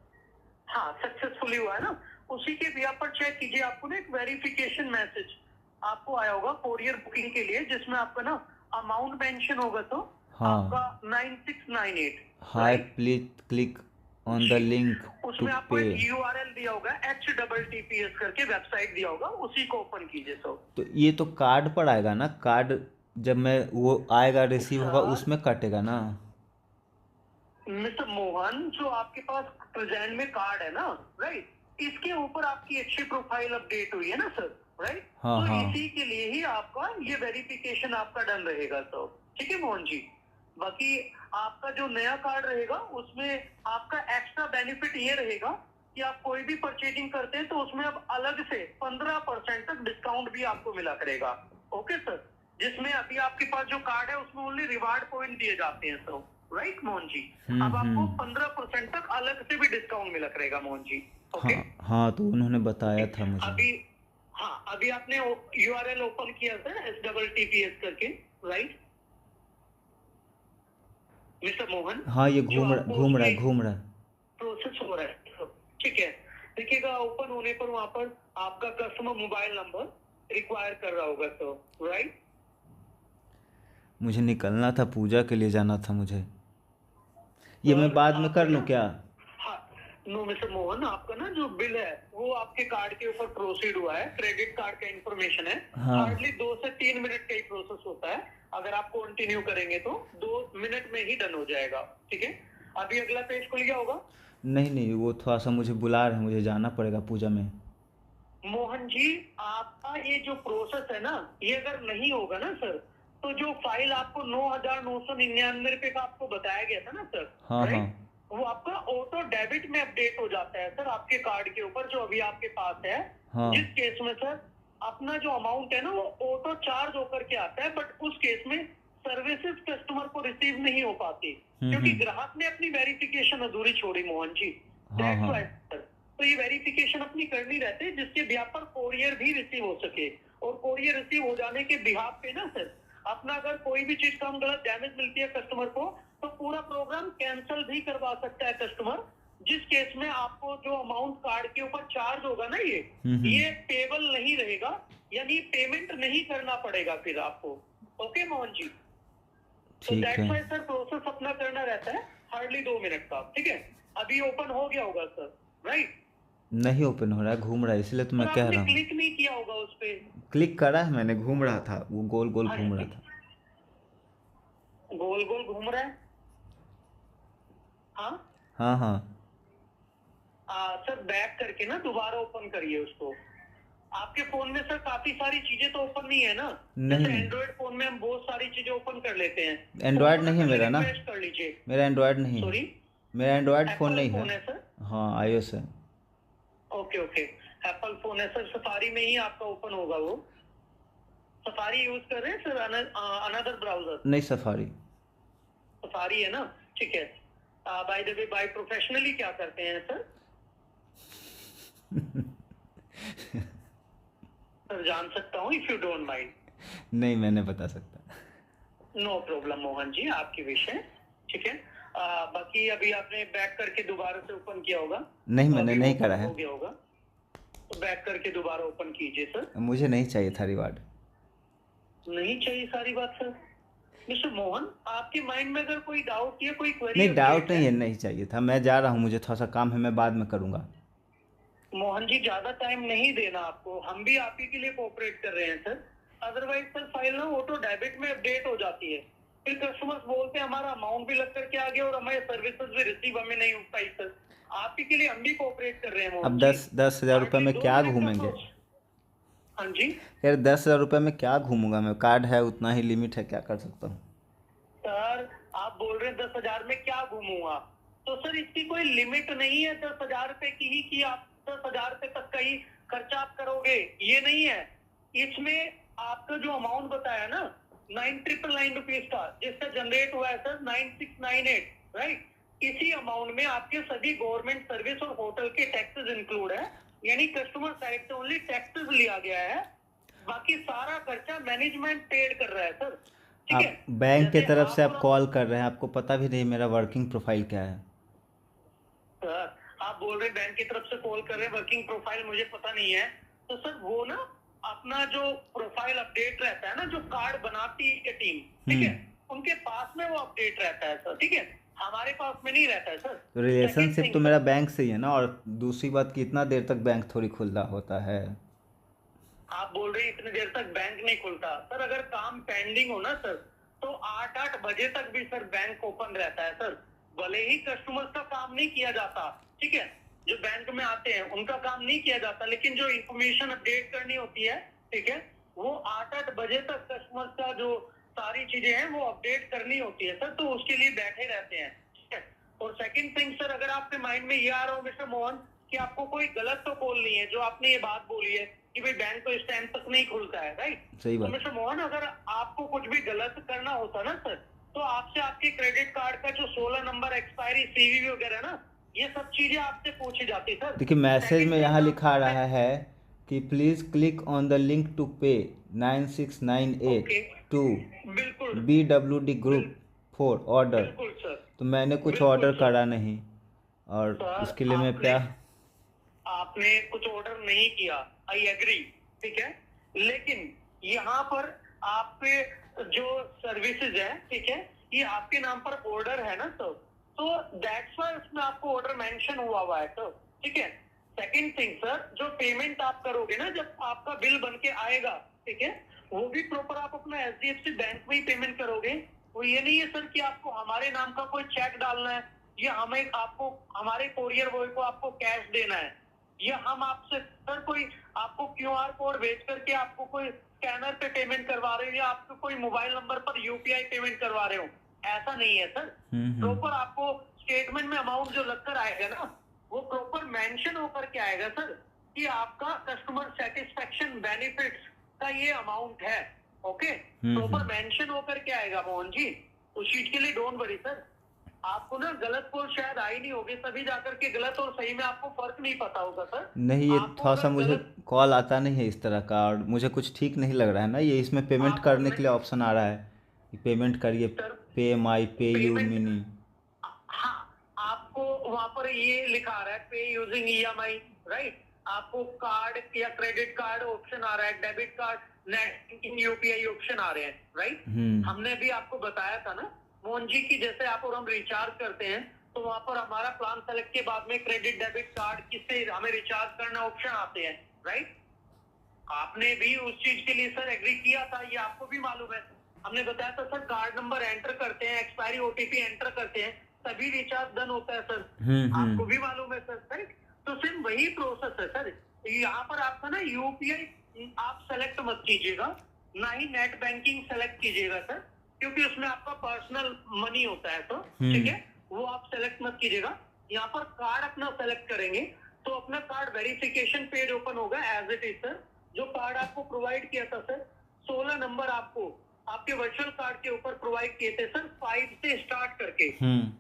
Speaker 4: हाँ, सक्सेसफुली हुआ है ना। उसी के बिहार पर चेक कीजिए, आपको ना एक वेरिफिकेशन मैसेज आपको आया होगा कोरियर बुकिंग के लिए, जिसमें आपका ना अमाउंट मेंशन होगा तो
Speaker 1: हाँ।
Speaker 4: आपका 9698।
Speaker 1: Hi, please click on the link to
Speaker 4: उसमें आपको
Speaker 1: पे।
Speaker 4: एक यूआरएल दिया होगा, https करके वेबसाइट दिया होगा, उसी को ओपन कीजिए सर।
Speaker 1: तो ये तो कार्ड पर आएगा ना, कार्ड जब मैं वो आएगा रिसीव होगा
Speaker 4: हाँ।
Speaker 1: उसमें कटेगा ना।
Speaker 4: मिस्टर मोहन, जो आपके पास प्रेजेंट में कार्ड है ना, राइट, इसके ऊपर आपकी अच्छी प्रोफाइल अपडेट हुई है ना सर, राइट।
Speaker 1: हाँ,
Speaker 4: तो
Speaker 1: हाँ।
Speaker 4: इसी के लिए ही आपका ये वेरिफिकेशन आपका डन रहेगा सर, ठीक है मोहन जी। बाकी आपका जो नया कार्ड रहेगा उसमें आपका एक्स्ट्रा बेनिफिट ये रहेगा कि आप कोई भी परचेजिंग करते हैं तो उसमें अब अलग से 15% तक डिस्काउंट भी आपको मिला करेगा। ओके सर, जिसमें अभी आपके पास जो कार्ड है उसमें ओनली रिवार्ड पॉइंट दिए जाते हैं सर, राइट मोहन जी। अब आपको 15% तक अलग से भी डिस्काउंट मिला करेगा मोहन जी। ओके,
Speaker 1: हाँ हाँ, तो उन्होंने बताया था मुझे।
Speaker 4: अभी आपने यूआरएल ओपन किया सर, https करके, राइट मिस्टर मोहन?
Speaker 1: हाँ, ये
Speaker 4: जो आपको
Speaker 1: घूम रहा
Speaker 4: उसमें
Speaker 1: है।
Speaker 4: प्रोसेस हो रहा है, ठीक है। देखिएगा ओपन होने पर वहां पर आपका कस्टमर मोबाइल नंबर रिक्वायर कर रहा होगा सर, राइट।
Speaker 1: मुझे निकलना था, पूजा के लिए जाना था मुझे। ये मैं बाद में कर लूँ क्या?
Speaker 4: नो मिस्टर मोहन, आपका ना जो बिल है वो आपके कार्ड के ऊपर प्रोसीड हुआ है, क्रेडिट कार्ड का इंफॉर्मेशन है।
Speaker 1: हाँ।
Speaker 4: हार्डली 2 से 3 मिनट का ही प्रोसेस होता है, अगर आप कंटिन्यू करेंगे तो 2 मिनट में ही डन हो जाएगा, ठीक है। अभी अगला पेज खुल गया होगा।
Speaker 1: नहीं, वो थोड़ा सा मुझे बुला रहे हैं, मुझे जाना पड़ेगा पूजा में।
Speaker 4: मोहन जी, आपका ये जो प्रोसेस है ना, ये अगर नहीं होगा ना सर, तो जो फाइल आपको 9,999 रुपए का आपको बताया गया था ना सर,
Speaker 1: हाँ
Speaker 4: राइट?
Speaker 1: हाँ
Speaker 4: वो आपका ऑटो डेबिट में अपडेट हो जाता है सर आपके कार्ड के ऊपर जो अभी आपके पास है।
Speaker 1: हाँ।
Speaker 4: जिस केस में सर अपना जो अमाउंट है ना वो ऑटो चार्ज होकर के आता है, बट उस केस में सर्विसेज कस्टमर को रिसीव नहीं हो पाती, क्योंकि ग्राहक ने अपनी वेरिफिकेशन अधूरी छोड़ी मोहन जी।
Speaker 1: हाँ,
Speaker 4: That's
Speaker 1: हाँ।
Speaker 4: why, sir. तो ये वेरिफिकेशन अपनी करनी रहती है, जिसके बिहाफ पर कोरियर भी रिसीव हो सके। और कोरियर रिसीव हो जाने के बिहाफ पे ना सर, अपना अगर कोई भी चीज का गलत डैमेज मिलती है कस्टमर को, तो पूरा प्रोग्राम कैंसिल भी करवा सकता है कस्टमर। जिस केस में आपको जो अमाउंट कार्ड के ऊपर चार्ज होगा ना, ये पेबल नहीं रहेगा, यानी पेमेंट नहीं करना पड़ेगा फिर आपको। ओके मोहन जी, तो
Speaker 1: ठीक
Speaker 4: दैट्स
Speaker 1: है।
Speaker 4: व्हाई सर प्रोसेस अपना करना रहता है हार्डली 2 मिनट का, ठीक है। अभी ओपन हो गया होगा सर, राइट?
Speaker 1: नहीं ओपन हो रहा है, घूम रहा है, इसलिए तो मैं कह
Speaker 4: आपने
Speaker 1: रहा हूँ।
Speaker 4: क्लिक नहीं किया होगा उस पे।
Speaker 1: क्लिक करा है मैंने, घूम रहा था, वो गोल गोल
Speaker 4: हाँ
Speaker 1: घूम
Speaker 4: जी,
Speaker 1: रहा था।
Speaker 4: गोल गोल घूम रहा है। हाँ
Speaker 1: हाँ हाँ।
Speaker 4: सर बैक करके ना दोबारा ओपन करिए उसको। आपके फोन में सर काफी सारी चीजें तो ओपन नहीं है ना?
Speaker 1: नहीं
Speaker 4: जैसे
Speaker 1: नहीं,
Speaker 4: एंड्रॉइड फोन में हम बहुत सारी चीजें ओपन कर लेते हैं।
Speaker 1: एंड्रॉयड
Speaker 4: फोन
Speaker 1: नहीं है
Speaker 4: पहले
Speaker 1: मेरा ना,
Speaker 4: रिफ्रेश कर लीजिए।
Speaker 1: मेरा एंड्रॉयड नहीं है,
Speaker 4: सॉरी,
Speaker 1: मेरा एंड्रॉयड फ़ोन
Speaker 4: एप्पल
Speaker 1: नहीं है।
Speaker 4: फोन है सर?
Speaker 1: हाँ iOS है।
Speaker 4: ओके ओके, एप्पल फोन है सर, सफारी में ही आपका ओपन होगा वो। सफारी यूज कर रहे हैं सर? Another browser?
Speaker 1: नहीं सफारी।
Speaker 4: सफारी है ना, ठीक है। By the way, by professionally क्या करते हैं सर? सर जान सकता हूँ इफ यू डोंट माइंड?
Speaker 1: नहीं मैं नहीं बता सकता।
Speaker 4: नो प्रॉब्लम मोहन जी, आपकी विश है, ठीक है। बाकी अभी आपने बैक करके दोबारा से ओपन किया होगा?
Speaker 1: नहीं मैंने
Speaker 4: अभी
Speaker 1: नहीं
Speaker 4: open
Speaker 1: करा है,
Speaker 4: हो गया होगा, तो बैक करके दोबारा ओपन कीजिए सर।
Speaker 1: मुझे नहीं चाहिए था रिवार्ड।
Speaker 4: नहीं चाहिए सारी बात सर? मिस्टर मोहन, आपके माइंड में अगर कोई डाउट या कोई क्वेरी
Speaker 1: नहीं डाउट नहीं है, नहीं चाहिए था, मैं जा रहा हूँ, मुझे थोड़ा सा काम है, मैं बाद में करूँगा।
Speaker 4: मोहन जी ज्यादा टाइम नहीं देना आपको, हम भी आप ही के लिए कोऑपरेट कर रहे हैं सर। अदरवाइज सर फाइल ना ऑटो डेबिट में अपडेट हो जाती है, फिर कस्टमर्स बोलते हैं हमारा अमाउंट भी लग करके आ गया और हमारे सर्विसेज भी रिसीव हमें नहीं हो पाई सर। आप ही के लिए हम भी कोऑपरेट कर रहे हैं मोहन
Speaker 1: अब
Speaker 4: जी।
Speaker 1: 10,000 रुपये में
Speaker 4: Hardly
Speaker 1: क्या
Speaker 4: 2 मिनट का
Speaker 1: घूमेंगे?
Speaker 4: process। हाँ जी
Speaker 1: यार 10,000 रुपये में क्या घूमूंगा मैं, कार्ड है उतना ही लिमिट है, क्या कर सकता हूँ।
Speaker 4: सर, आप बोल रहे हैं 10,000 में क्या घूमूंगा, तो सर इसकी कोई लिमिट नहीं है 10,000 रुपए की ही कि आप 10,000 रुपए तक का ही खर्चा आप करोगे, ये नहीं है। इसमें आपका जो अमाउंट बताया ना 9,999 रुपीज का, जिसका जनरेट हुआ है सर 9698, राइट? इसी अमाउंट में आपके सभी गवर्नमेंट सर्विस और होटल के टैक्सेस इंक्लूड है, यानी कस्टमर साइड से ओनली टैक्सेस लिया गया है, बाकी सारा खर्चा मैनेजमेंट पेड कर रहा है सर, ठीक है।
Speaker 1: आप बैंक के
Speaker 4: जैसे
Speaker 1: तरफ से आप
Speaker 4: और-
Speaker 1: कॉल कर रहे हैं, आपको पता भी नहीं मेरा वर्किंग प्रोफाइल क्या है।
Speaker 4: सर, आप बोल रहे हैं बैंक की तरफ से कॉल कर रहे हैं, वर्किंग प्रोफाइल मुझे पता नहीं है, तो सर वो ना अपना जो प्रोफाइल अपडेट रहता है ना, जो कार्ड बनाती है टीम, ठीक है, उनके पास में वो अपडेट रहता है सर, ठीक है, हमारे पास में नहीं रहता है सर।
Speaker 1: तो रिलेशनशिप तो मेरा बैंक से ही है ना, और दूसरी बात कि इतना देर तक बैंक थोड़ी खुला होता है।
Speaker 4: आप बोल रहे हैं इतनी देर तक बैंक नहीं खुलता सर, अगर काम पेंडिंग हो ना सर तो 8-8 बजे तक भी सर बैंक ओपन रहता है सर, भले ही कस्टमर्स का काम नहीं किया जाता, ठीक है, जो बैंक में आते हैं उनका काम नहीं किया जाता, लेकिन जो इंफॉर्मेशन अपडेट करनी होती है, ठीक है, वो 8-8 बजे तक कस्टमर्स का जो सारी चीजें हैं वो अपडेट करनी होती है सर, तो उसके लिए बैठे रहते हैं, ठीक है। और सेकंड थिंग सर, अगर आपके माइंड में ये आ रहा हो मिस्टर मोहन कि आपको कोई गलत तो कॉल नहीं है, जो आपने ये बात बोली है कि भाई बैंक तो इस टाइम तक नहीं खुलता है, राइट?
Speaker 1: सही
Speaker 4: तो
Speaker 1: बात।
Speaker 4: मिस्टर मोहन, अगर आपको कुछ भी गलत करना होता ना सर, तो आपसे आपके क्रेडिट कार्ड का जो 16 नंबर एक्सपायरी, सीवीवी वगैरह ना, ये सब चीजें आपसे पूछी जाती सर।
Speaker 1: देखिए मैसेज में यहाँ लिखा
Speaker 4: ओके,
Speaker 1: रहा है कि please click on the link to pay 9698 to
Speaker 4: बिल्कुल
Speaker 1: BWD ग्रुप फॉर ऑर्डर।
Speaker 4: बिल्कुल सर,
Speaker 1: तो मैंने कुछ
Speaker 4: बिल्कुल
Speaker 1: ऑर्डर
Speaker 4: सर।
Speaker 1: करा नहीं, और
Speaker 4: सर,
Speaker 1: इसके लिए मैं
Speaker 4: आपने कुछ ऑर्डर नहीं किया, आई एग्री, ठीक है, लेकिन यहाँ पर आपके जो सर्विसेज है, ठीक है, ये आपके नाम पर ऑर्डर है ना सर, तो दैट्स व्हाई उसमें आपको ऑर्डर मेंशन हुआ है सर, ठीक है। सेकंड थिंग सर, जो पेमेंट आप करोगे ना, जब आपका बिल बन के आएगा, ठीक है, वो भी प्रॉपर आप अपना HDFC बैंक में ही पेमेंट करोगे। वो ये नहीं है सर कि आपको हमारे नाम का कोई चेक डालना है, या हमें आपको हमारे कोरियर बॉय को आपको कैश देना है, या हम आपसे सर कोई आपको QR कोड भेज करके आपको कोई स्कैनर पे पेमेंट करवा रहे हो, या आपको कोई मोबाइल नंबर पर UPI पेमेंट करवा रहे हो, ऐसा नहीं है सर। प्रॉपर आपको स्टेटमेंट में अमाउंट जो लगकर आएगा ना, वो प्रॉपर मेंशन होकर के आएगा सर कि आपका कस्टमर सेटिस्फेक्शन बेनिफिट्स का ये अमाउंट है, ओके, प्रॉपर मेंशन होकर के आएगा मोहन जी, उस चीज के लिए डोंट वरी सर। आपको ना गलत कॉल शायद आई नहीं होगी, तभी जाकर के गलत और सही में आपको फर्क नहीं पता होगा सर।
Speaker 1: नहीं, ये
Speaker 4: आपको
Speaker 1: थोड़ा सा
Speaker 4: अगर
Speaker 1: मुझे
Speaker 4: गलत-
Speaker 1: कॉल आता नहीं है इस तरह का, और मुझे कुछ ठीक नहीं लग रहा है ना, ये इसमें पेमेंट
Speaker 4: आपको
Speaker 1: करने के
Speaker 4: नहीं-
Speaker 1: लिए ऑप्शन आ रहा है कि पेमेंट करिए,
Speaker 4: सर,
Speaker 1: पे माई, पे यू
Speaker 4: पेमेंट-
Speaker 1: मिनी।
Speaker 4: हाँ, आपको वहां पर ये लिखा आ रहा है पे यूजिंग EMI, राइट? आपको कार्ड या क्रेडिट कार्ड ऑप्शन आ रहा है, debit card, net banking, UPI option आ रहे हैं, राइट? हमने भी आपको बताया था ना मोहन जी की जैसे आप और हम रिचार्ज करते हैं तो वहां पर हमारा प्लान सेलेक्ट के बाद में क्रेडिट डेबिट कार्ड किससे हमें रिचार्ज करना ऑप्शन आते हैं, राइट। आपने भी उस चीज के लिए सर एग्री किया था, ये आपको भी मालूम है। हमने बताया था सर कार्ड नंबर एंटर करते हैं, एक्सपायरी ओटीपी एंटर करते हैं, तभी रिचार्ज डन होता है सर। आपको भी मालूम है सर, राइट। तो सिर्फ वही प्रोसेस है सर। यहाँ पर आपका ना यूपीआई आप सेलेक्ट मत कीजिएगा, ना ही नेट बैंकिंग सेलेक्ट कीजिएगा सर, क्योंकि उसमें आपका पर्सनल मनी होता है, तो ठीक है, वो आप सेलेक्ट मत कीजिएगा। यहाँ पर कार्ड अपना सेलेक्ट करेंगे तो अपना कार्ड वेरिफिकेशन पेज ओपन होगा एज इट इज सर। जो कार्ड आपको प्रोवाइड किया था सर, 16 नंबर आपको आपके वर्चुअल कार्ड के ऊपर प्रोवाइड किए थे सर, 5 से स्टार्ट करके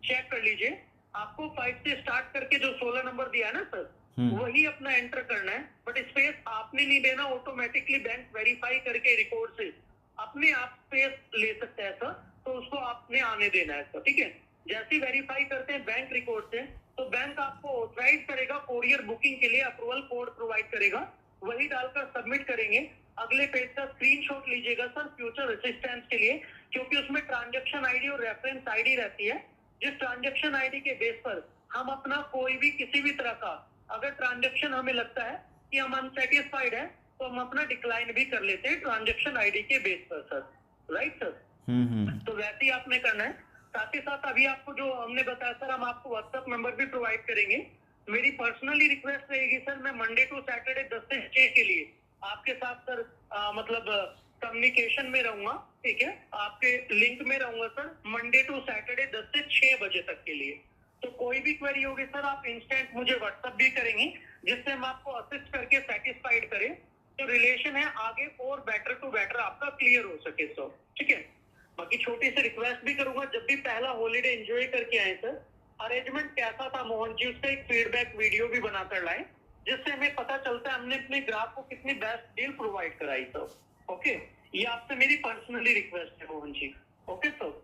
Speaker 4: चेक कर लीजिए। आपको 5 से स्टार्ट करके जो 16 नंबर दिया है ना सर, वही अपना एंटर करना है, बट स्पेस आपने नहीं देना, ऑटोमेटिकली बैंक वेरीफाई करके रिकॉर्ड से अपने आप स्पेस ले सकता है सर, तो उसको आपने आने देना है सर, ठीक है। जैसे ही वेरीफाई करते हैं बैंक रिकॉर्ड से, तो बैंक आपको ऑथराइज करेगा कोरियर बुकिंग के लिए, अप्रूवल कोड प्रोवाइड करेगा, वही डालकर सबमिट करेंगे। अगले पेज का स्क्रीनशॉट लीजिएगा सर फ्यूचर असिस्टेंस के लिए, क्योंकि उसमें ट्रांजैक्शन आईडी और रेफरेंस आईडी रहती है। जिस ट्रांजैक्शन आईडी के बेस पर हम अपना कोई भी किसी भी तरह का अगर ट्रांजैक्शन हमें लगता है कि हम अनसेटिस्फाइड है, तो हम अपना डिक्लाइन भी कर लेते हैं ट्रांजैक्शन आईडी के बेस पर सर, राइट सर। तो वैसे ही आपने करना है। साथ ही साथ अभी आपको जो हमने बताया सर, हम आपको व्हाट्सएप नंबर भी प्रोवाइड करेंगे। मेरी पर्सनली रिक्वेस्ट रहेगी सर, मैं मंडे टू सैटरडे 10 से 6 के लिए आपके साथ सर मतलब कम्युनिकेशन में रहूंगा, ठीक है, आपके लिंक में रहूंगा सर, मंडे टू सैटरडे 10 से 6 बजे तक के लिए। तो कोई भी क्वेरी होगी सर, आप इंस्टेंट मुझे व्हाट्सएप भी करेंगे, जिससे हम आपको असिस्ट करके सेटिस्फाइड करें, तो रिलेशन है आगे और बेटर टू बेटर आपका क्लियर हो सके सर, ठीक है। बाकी छोटी सी रिक्वेस्ट भी करूंगा, जब भी पहला हॉलीडे एंजॉय करके आए सर, अरेंजमेंट कैसा था मोहन जी, उसका एक फीडबैक वीडियो भी बनाकर लाए, जिससे हमें पता चलता है हमने अपने ग्राहक को कितनी बेस्ट डील प्रोवाइड कराई सर, ओके। ये आपसे मेरी पर्सनली रिक्वेस्ट है मोहन जी, ओके सर।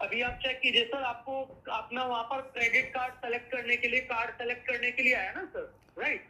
Speaker 4: अभी आप चेक कीजिए सर, आपको अपना वहां पर क्रेडिट कार्ड सेलेक्ट करने के लिए, कार्ड सेलेक्ट करने के लिए आया ना सर, राइट।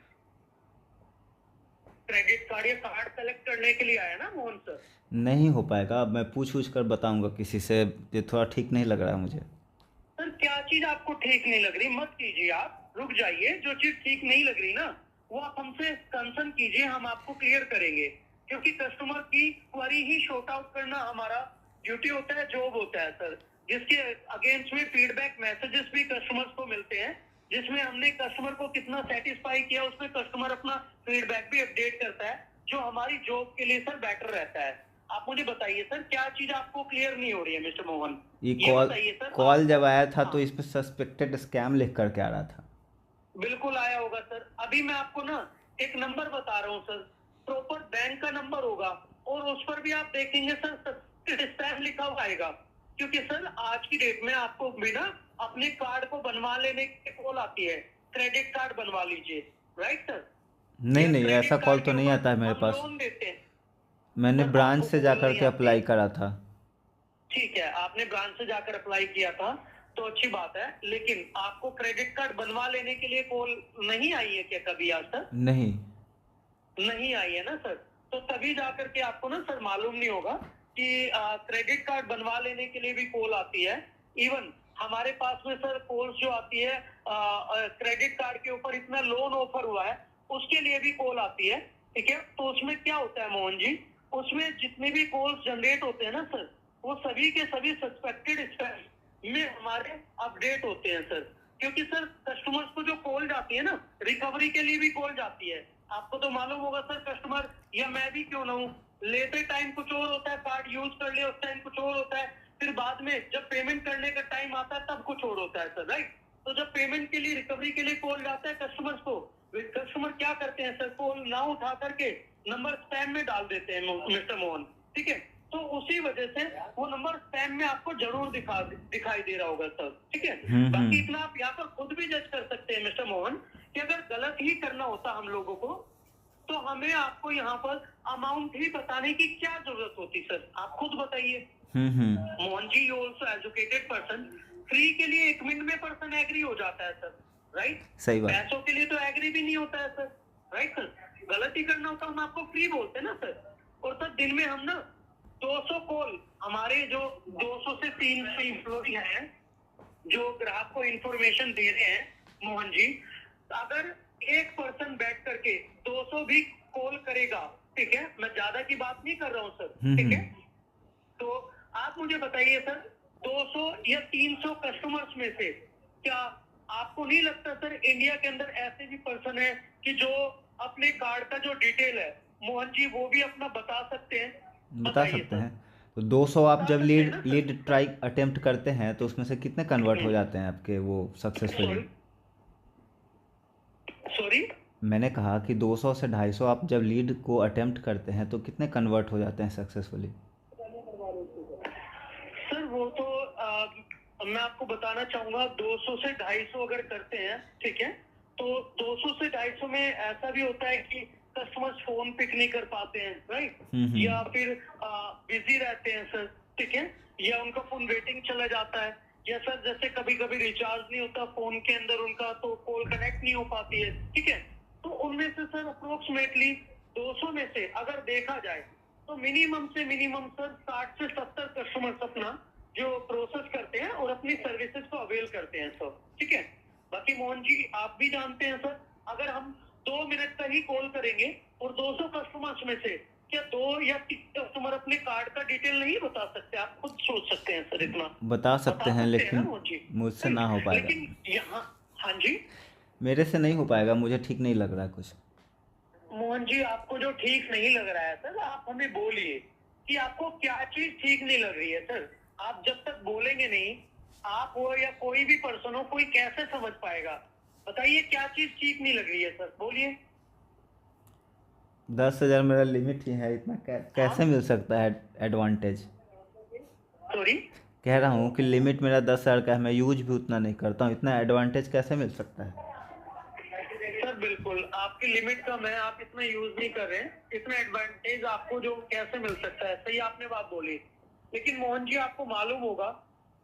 Speaker 4: क्रेडिट कार्ड या कार्ड सेलेक्ट करने के लिए आया ना मोहन सर।
Speaker 1: नहीं हो पाएगा, अब मैं पूछ कर बताऊंगा किसी से, ये थोड़ा ठीक नहीं लग रहा है मुझे
Speaker 4: सर। क्या चीज आपको ठीक नहीं लग रही, मत कीजिए, आप रुक जाइए। जो चीज ठीक नहीं लग रही ना, वो आप हमसे कंसर्न कीजिए, हम आपको क्लियर करेंगे, क्योंकि कस्टमर की क्वेरी ही शॉर्ट आउट करना हमारा ड्यूटी होता है, जॉब होता है सर, जिसके अगेंस्ट में फीडबैक मैसेजेस भी कस्टमर्स को मिलते हैं, जिसमें हमने कस्टमर को कितना सेटिस्फाई किया, उसमें कस्टमर अपना फीडबैक भी अपडेट करता है, जो हमारी जॉब के लिए सर बेटर रहता है। आप मुझे बताइए सर, क्या चीज आपको क्लियर नहीं हो रही है मिस्टर मोहन?
Speaker 1: ये
Speaker 4: बताइए सर।
Speaker 1: कॉल जब आया था तो इस पे सस्पेक्टेड स्कैम लिख करके आ रहा था।
Speaker 4: बिल्कुल आया होगा सर। अभी मैं आपको ना एक नंबर बता रहा हूँ सर, प्रॉपर बैंक का नंबर होगा, और उस पर भी आप देखेंगे सर स्कैम लिखा हुआ आएगा, क्योंकि सर आज की डेट में आपको भी ना अपने कार्ड को बनवा लेने की कॉल आती है, क्रेडिट कार्ड बनवा लीजिए, राइट सर।
Speaker 1: नहीं ऐसा कॉल तो नहीं आता है मेरे पास,
Speaker 4: लोन देते हैं।
Speaker 1: मैंने ब्रांच से जाकर के अप्लाई करा था।
Speaker 4: ठीक है, आपने ब्रांच से जाकर अप्लाई किया था तो अच्छी बात है, लेकिन आपको क्रेडिट कार्ड बनवा लेने के लिए कॉल नहीं आई है क्या कभी आज तक? नहीं आई है ना सर। तो तभी जाकर के आपको ना सर मालूम नहीं होगा कि क्रेडिट कार्ड बनवा लेने के लिए भी कॉल आती है। इवन हमारे पास में सर कॉल्स जो आती है क्रेडिट कार्ड के ऊपर इतना लोन ऑफर हुआ है, उसके लिए भी कॉल आती है, ठीक है। तो उसमें क्या होता है मोहन जी, उसमें जितने भी कॉल्स जनरेट होते हैं ना सर, वो सभी के सभी सस्पेक्टेड स्पैम में हमारे अपडेट होते हैं सर, क्योंकि सर कस्टमर्स को जो कॉल जाती है ना, रिकवरी के लिए भी कॉल जाती है। आपको तो मालूम होगा सर, कस्टमर या मैं भी क्यों ना हूँ, लेते टाइम कुछ और होता है, कार्ड यूज कर लिया उस टाइम कुछ और होता है, फिर बाद में जब पेमेंट करने का टाइम आता है तब कुछ और होता है सर, राइट। तो जब पेमेंट के लिए, रिकवरी के लिए कॉल जाता है कस्टमर्स को, कस्टमर क्या करते हैं सर, कॉल ना उठा करके नंबर स्पैम में डाल देते हैं मिस्टर मोहन, ठीक है। तो उसी वजह से वो नंबर स्पैम में आपको जरूर दिखाई दे रहा होगा सर, ठीक है। बाकी इतना आप यहाँ पर खुद भी जज कर सकते हैं मिस्टर मोहन, कि अगर गलत ही करना होता हम लोगों को, तो हमें आपको यहाँ पर अमाउंट ही बताने की क्या जरूरत होती सर, आप खुद बताइए। Mohan ji, you also educated person, free के लिए 1 मिनट में पर्सन एग्री हो जाता है सर, राइट।
Speaker 1: सही बात।
Speaker 4: पैसों के लिए तो एग्री भी नहीं होता है सर, राइट सर। गलत ही करना होता हम आपको फ्री बोलते हैं ना सर। और सर दिन में हम ना 200 कॉल, हमारे जो 200 से 300 एम्प्लॉय हैं, जो ग्राहक को इंफॉर्मेशन दे रहे हैं मोहन जी, अगर एक पर्सन बैठ करके 200 भी कॉल करेगा, ठीक है, मैं ज्यादा की बात नहीं कर रहा हूँ सर, ठीक है, तो आप मुझे बताइए सर 200 या 300 कस्टमर्स में से क्या आपको नहीं लगता सर इंडिया के अंदर ऐसे भी पर्सन है कि जो अपने कार्ड का जो डिटेल है मोहन जी वो भी अपना बता सकते हैं?
Speaker 1: बता
Speaker 4: बताइए
Speaker 1: सकते
Speaker 4: सर।
Speaker 1: हैं। तो 200 आप
Speaker 4: बता
Speaker 1: जब
Speaker 4: सकते हैं ना सर?
Speaker 1: लीड ट्राई अटेम्प्ट करते हैं तो उसमें से कितने कन्वर्ट हो जाते हैं आपके वो सक्सेसफुली?
Speaker 4: सॉरी सॉरी
Speaker 1: मैंने कहा कि 200 से 250 आप जब लीड को अटेम्प्ट करते हैं तो कितने कन्वर्ट हो जाते हैं सक्सेसफुली?
Speaker 4: सर वो तो मैं आपको बताना चाहूंगा 200 से 250 अगर करते हैं, ठीक है, तो 200 से 250 में ऐसा भी होता है कि कस्टमर्स फोन पिक नहीं कर पाते हैं, राइट, या फिर बिजी रहते हैं सर, ठीक है, या उनका फोन वेटिंग चला जाता है, या सर जैसे कभी कभी रिचार्ज नहीं होता फोन के अंदर उनका तो कॉल कनेक्ट नहीं हो पाती है, ठीक है, तो उनमें से सर अप्रोक्सीमेटली 200 में से अगर देखा जाए तो मिनिमम से मिनिमम सर 60 से 70 कस्टमर्स अपना जो प्रोसेस करते हैं और अपनी सर्विसेज को अवेल करते हैं सर, ठीक है। बाकी मोहन जी आप भी जानते हैं सर, अगर हम 2 मिनट का ही कॉल करेंगे और 200 कस्टमर्स में से क्या 2 या 3 कस्टमर अपने कार्ड का डिटेल नहीं बता सकते? आप खुद सोच सकते हैं सर, इतना
Speaker 1: बता सकते हैं
Speaker 4: ना
Speaker 1: लेकिन
Speaker 4: मोहन जी?
Speaker 1: मुझसे ना हो पाएगा।
Speaker 4: लेकिन यहाँ, हाँ जी
Speaker 1: मेरे से नहीं हो पाएगा, मुझे ठीक नहीं लग रहा है कुछ।
Speaker 4: मोहन जी, आपको जो ठीक नहीं लग रहा है सर आप हमें बोलिए कि आपको क्या चीज ठीक नहीं लग रही है सर। आप जब तक बोलेंगे नहीं, आप हो या कोई भी पर्सन हो, कोई कैसे समझ पाएगा? बताइए क्या चीज ठीक नहीं लग रही है सर, बोलिए।
Speaker 1: 10,000 मेरा लिमिट ही है, इतना कैसे मिल सकता है एडवांटेज?
Speaker 4: सॉरी
Speaker 1: कह रहा हूँ कि लिमिट मेरा 10,000 का है, मैं यूज भी उतना नहीं करता हूँ, इतना एडवांटेज कैसे मिल सकता है?
Speaker 4: सर बिल्कुल आपकी लिमिट कम है, आप इतना यूज नहीं कर रहे हैं, इतना एडवांटेज आपको जो कैसे मिल सकता है? सही आपने बात बोली, लेकिन मोहन जी आपको मालूम होगा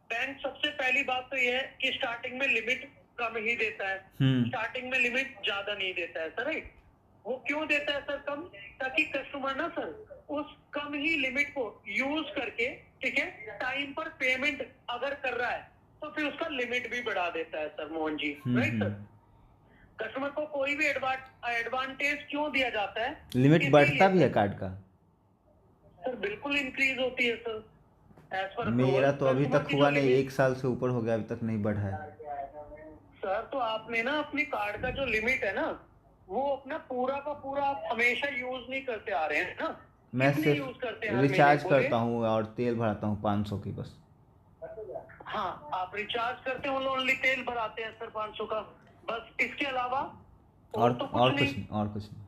Speaker 4: बैंक सबसे पहली बात तो यह है कि स्टार्टिंग में लिमिट कम ही देता है, स्टार्टिंग में लिमिट ज्यादा नहीं देता है सर, राइट। वो क्यों देता है सर कम? ताकि कस्टमर ना सर उस कम ही लिमिट को यूज करके, ठीक है, टाइम पर पेमेंट अगर कर रहा है तो फिर उसका लिमिट भी बढ़ा देता है sir Mohan ji, right sir. Customer को कोई भी एडवांटेज क्यों दिया जाता है?
Speaker 1: लिमिट बढ़ता भी है कार्ड का?
Speaker 4: सर बिल्कुल इंक्रीज होती है सर, एज पर
Speaker 1: मेरा तो अभी तक हुआ नहीं, 1 साल से ऊपर हो गया, अभी तक नहीं बढ़ा है।
Speaker 4: सर तो आपने ना अपनी कार्ड का जो लिमिट है ना वो अपना पूरा का पूरा आप हमेशा यूज नहीं करते आ रहे हैं ना।
Speaker 1: मैं
Speaker 4: कितनी यूज करते हैं
Speaker 1: सिर्फ
Speaker 4: हर
Speaker 1: रिचार्ज
Speaker 4: महीने,
Speaker 1: करता हूँ और तेल भराता हूँ 500 की बस।
Speaker 4: हाँ आप रिचार्ज करते हो, ओनली तेल भराते हैं सर 500 का, बस, इसके अलावा और तो कुछ नहीं,
Speaker 1: और कुछ नहीं